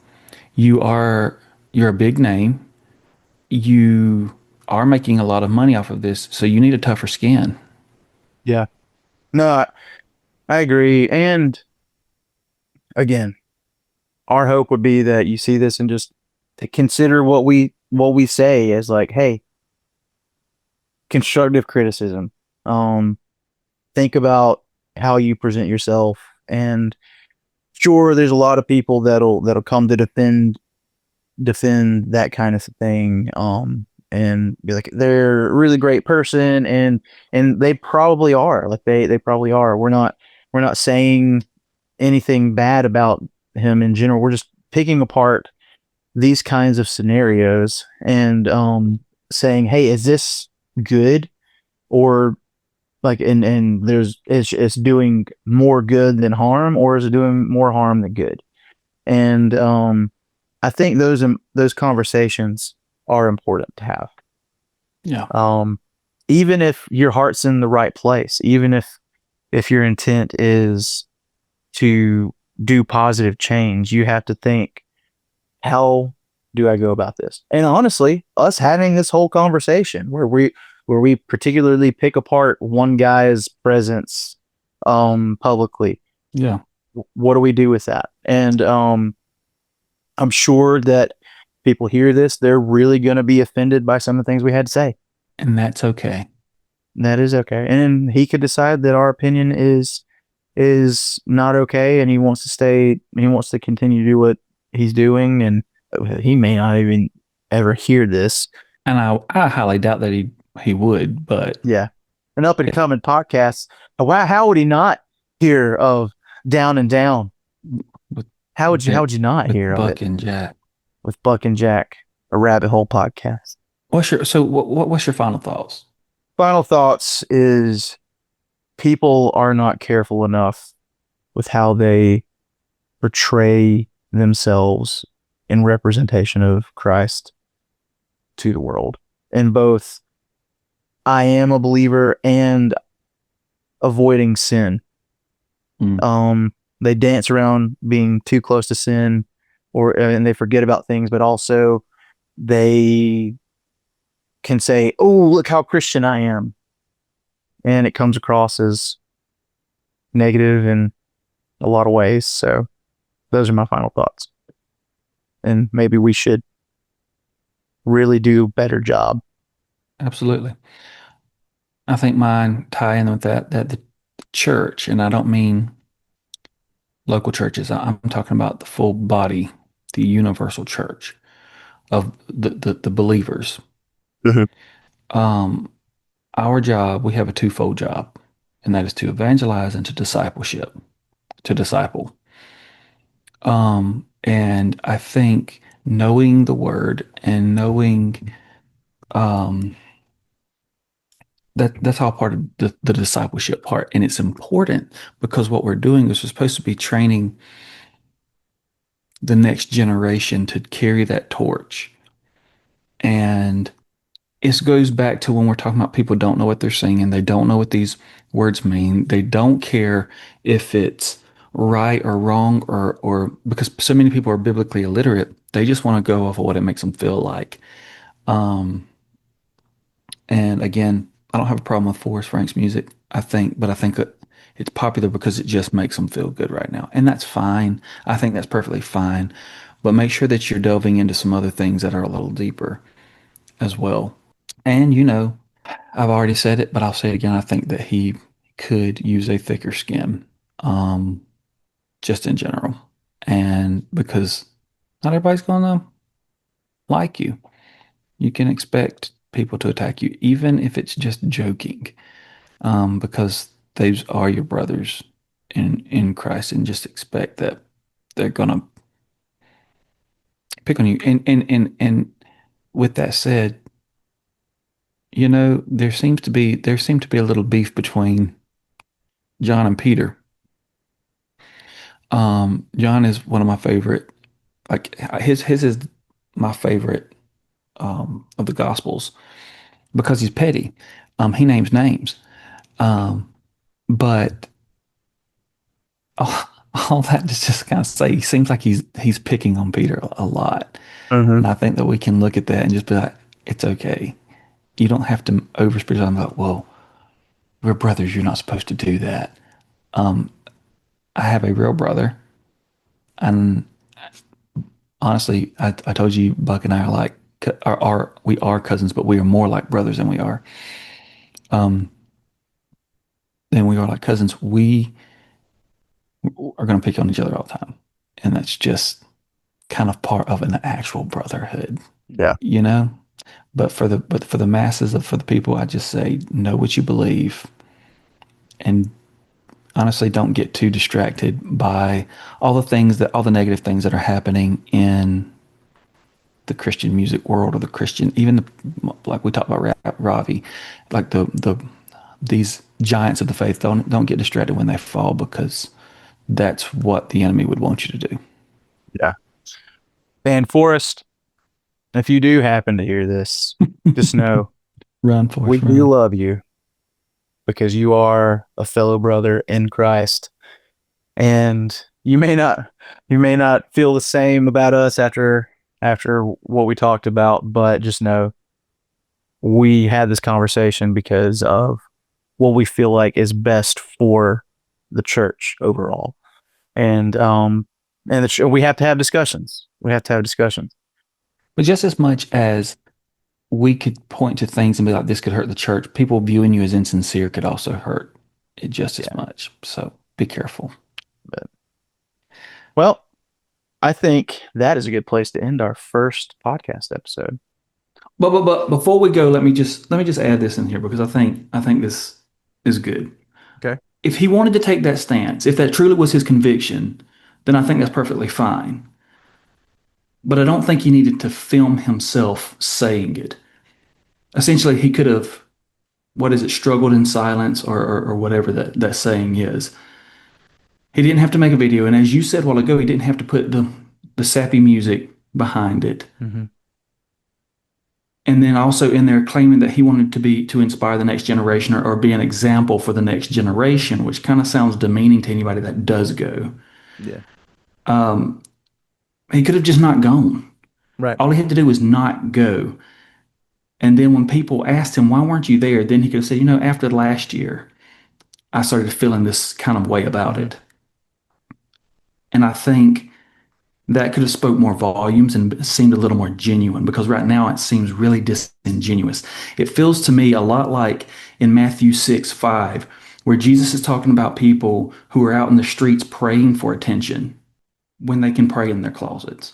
Speaker 2: You are you're a big name. You are making a lot of money off of this, so you need a tougher skin.
Speaker 1: Yeah. No, I agree. And again, our hope would be that you see this and just to consider what we say as like, hey, constructive criticism. Um, think about how you present yourself, and sure, there's a lot of people that'll come to defend that kind of thing. And be like they're a really great person, and they probably are. Like they probably are. We're not saying anything bad about him in general. We're just picking apart these kinds of scenarios and saying, hey, is this good? Or like and there's it's doing more good than harm, or is it doing more harm than good? And I think those conversations are important to have.
Speaker 2: Yeah.
Speaker 1: Um, even if your heart's in the right place, even if your intent is to do positive change, you have to think, how do I go about this? And honestly, us having this whole conversation where we particularly pick apart one guy's presence publicly,
Speaker 2: Yeah.
Speaker 1: what do we do with that? And I'm sure that people hear this, they're really going to be offended by some of the things we had to say.
Speaker 2: And that's okay.
Speaker 1: That is okay. And he could decide that our opinion is not okay, and he wants to continue to do what he's doing, and he may not even ever hear this.
Speaker 2: And I highly doubt that he would, but
Speaker 1: Yeah. An up and
Speaker 2: it,
Speaker 1: coming podcast. Wow, how would he not hear of Down and Down?
Speaker 2: with
Speaker 1: How would you not
Speaker 2: with
Speaker 1: hear of it
Speaker 2: Buck and Jack.
Speaker 1: with Buck and Jack, a rabbit hole podcast?
Speaker 2: What's your final thoughts?
Speaker 1: Final thoughts is people are not careful enough with how they portray themselves in representation of Christ to the world. And both I am a believer and avoiding sin.
Speaker 2: Mm.
Speaker 1: They dance around being too close to sin, and they forget about things, but also they can say, "Oh, look how Christian I am," and it comes across as negative in a lot of ways. So those are my final thoughts, and maybe we should really do a better job.
Speaker 2: Absolutely. I think mine tie in with that the church, and I don't mean local churches. I'm talking about the full body, the universal church of the believers.
Speaker 1: Mhm.
Speaker 2: Um, our job, we have a twofold job, and that is to evangelize and to disciple. And I think knowing the word and knowing um, that's all part of the discipleship part. And it's important because what we're doing is we're supposed to be training the next generation to carry that torch. And it goes back to when we're talking about people don't know what they're singing, they don't know what these words mean, they don't care if it's right or wrong, or because so many people are biblically illiterate, they just want to go off of what it makes them feel like. Um, and again, I don't have a problem with Forrest Frank's music, but I think it's popular because it just makes them feel good right now. And that's fine. I think that's perfectly fine. But make sure that you're delving into some other things that are a little deeper as well. And, I've already said it, but I'll say it again. I think that he could use a thicker skin, um, just in general. And because not everybody's going to like you, you can expect people to attack you, even if it's just joking, because those are your brothers in Christ, and just expect that they're going to pick on you. And with that said, there seemed to be a little beef between John and Peter. John is one of my favorite. Like his is my favorite of the Gospels. because he's petty. He names names. Um, but all, all that to just kind of say, he seems like he's picking on Peter a lot.
Speaker 1: Mm-hmm.
Speaker 2: And I think that we can look at that and just be like, it's okay. You don't have to over spiritualize. I'm like, well, we're brothers. You're not supposed to do that. I have a real brother, and honestly, I told you, Buck and I are like are we are cousins, but we are more like brothers than we are like cousins. We are going to pick on each other all the time, and that's just kind of part of an actual brotherhood,
Speaker 1: Yeah.
Speaker 2: you know. But for the masses of for the people, I just say know what you believe, and honestly, don't get too distracted by all the negative things that are happening in the Christian music world or the Christian, even like we talked about Ravi, like these giants of the faith. Don't get distracted when they fall because that's what the enemy would want you to do.
Speaker 1: Yeah. And Forrest, if you do happen to hear this, just know
Speaker 2: Run,
Speaker 1: we
Speaker 2: Forrest,
Speaker 1: do
Speaker 2: run.
Speaker 1: love you because you are a fellow brother in Christ. And you may not feel the same about us after what we talked about, but just know we had this conversation because of what we feel like is best for the church overall. And we have to have discussions. We have to have discussions.
Speaker 2: But just as much as we could point to things and be like, this could hurt the church, people viewing you as insincere could also hurt it just as
Speaker 1: Yeah.
Speaker 2: much. So be careful.
Speaker 1: But well, I think that is a good place to end our first podcast episode.
Speaker 2: But before we go, let me just add this in here because I think this is good.
Speaker 1: Okay.
Speaker 2: If he wanted to take that stance, if that truly was his conviction, then I think that's perfectly fine. But I don't think he needed to film himself saying it. Essentially, he could have, what is it, struggled in silence or whatever that saying is. He didn't have to make a video. And as you said a while ago, he didn't have to put the sappy music behind it.
Speaker 1: Mm-hmm.
Speaker 2: And then also in there claiming that he wanted to inspire the next generation or be an example for the next generation, which kind of sounds demeaning to anybody that does go.
Speaker 1: Yeah.
Speaker 2: Um, he could have just not gone.
Speaker 1: Right.
Speaker 2: All he had to do was not go. And then when people asked him, why weren't you there? Then he could have said, after last year, I started feeling this kind of way about
Speaker 1: Mm-hmm.
Speaker 2: it. And I think that could have spoke more volumes and seemed a little more genuine because right now it seems really disingenuous. It feels to me a lot like in Matthew 6:5, where Jesus is talking about people who are out in the streets praying for attention when they can pray in their closets.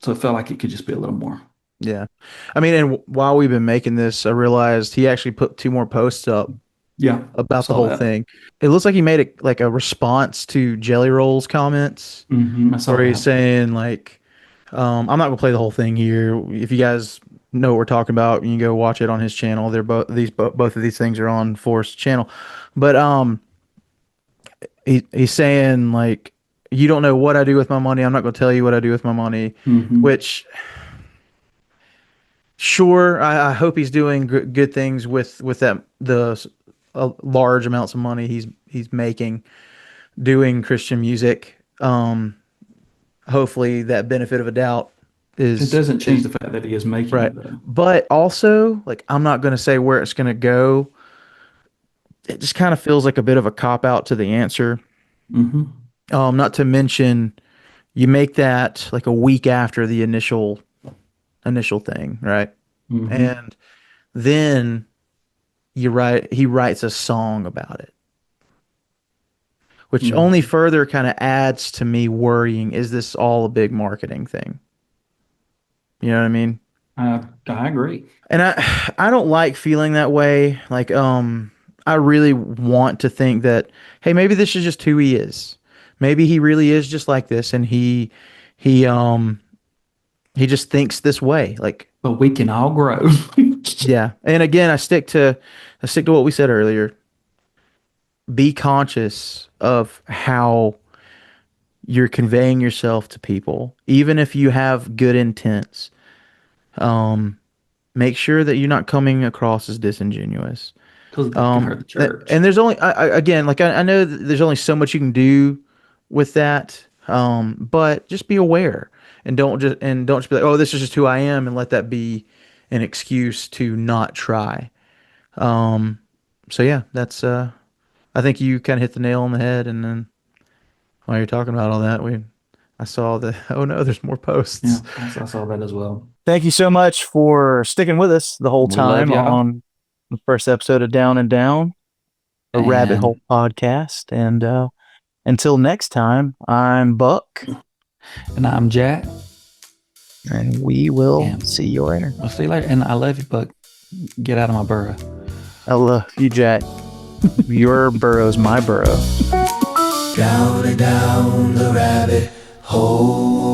Speaker 2: So it felt like it could just be a little more.
Speaker 1: Yeah. I mean, and while we've been making this, I realized he actually put two more posts up
Speaker 2: Yeah,
Speaker 1: about the
Speaker 2: saw
Speaker 1: whole
Speaker 2: that.
Speaker 1: thing. It looks like he made it like a response to Jelly Roll's comments
Speaker 2: I saw
Speaker 1: where he's
Speaker 2: that.
Speaker 1: saying like, I'm not gonna play the whole thing here. If you guys know what we're talking about, you can go watch it on his channel. They're both of these things are on Forrest's channel. But he's saying like, you don't know what I do with my money. I'm not gonna tell you what I do with my money,
Speaker 2: hmm
Speaker 1: which sure, I hope he's doing good things with that the large amounts of money he's making doing Christian music. Hopefully that benefit of a doubt
Speaker 2: It
Speaker 1: is
Speaker 2: doesn't change
Speaker 1: is
Speaker 2: the fact that he is making
Speaker 1: right.
Speaker 2: it though.
Speaker 1: But also, like, I'm not going to say where it's going to go. It just kind of feels like a bit of a cop out to the answer.
Speaker 2: hmm
Speaker 1: Not to mention you make that like a week after the initial thing, right?
Speaker 2: hmm
Speaker 1: And then he writes a song about it, which only
Speaker 2: hmm
Speaker 1: further kind of adds to me worrying, is this all a big marketing thing? You know what I mean?
Speaker 2: I agree.
Speaker 1: And I don't like feeling that way. Like I really want to think that, hey, maybe this is just who he is. Maybe he really is just like this and he he just thinks this way. Like,
Speaker 2: But we can all grow.
Speaker 1: yeah. And again, I stick to what we said earlier. Be conscious of how you're conveying yourself to people, even if you have good intents. Um make sure that you're not coming across as disingenuous.
Speaker 2: Because it can hurt the church.
Speaker 1: And there's only again, like I know that there's only so much you can do with that. But just be aware and don't just be like, oh, this is just who I am, and let that be an excuse to not try. Um, so yeah, that's I think you kind of hit the nail on the head. And then while you're talking about all that, I saw the oh no, there's more posts.
Speaker 2: Yeah, I saw that as well.
Speaker 1: Thank you so much for sticking with us the whole
Speaker 2: We love
Speaker 1: time
Speaker 2: y'all.
Speaker 1: on the first episode of Down and Down, a rabbit
Speaker 2: And-
Speaker 1: hole podcast. And until next time, I'm Buck,
Speaker 2: And I'm Jack.
Speaker 1: and we will
Speaker 2: Yeah.
Speaker 1: see you later.
Speaker 2: I'll see you later. And I love you, Buck. Get out of my burrow.
Speaker 1: I love you, Jack. Your burrow's my burrow.
Speaker 3: Down and down the rabbit hole.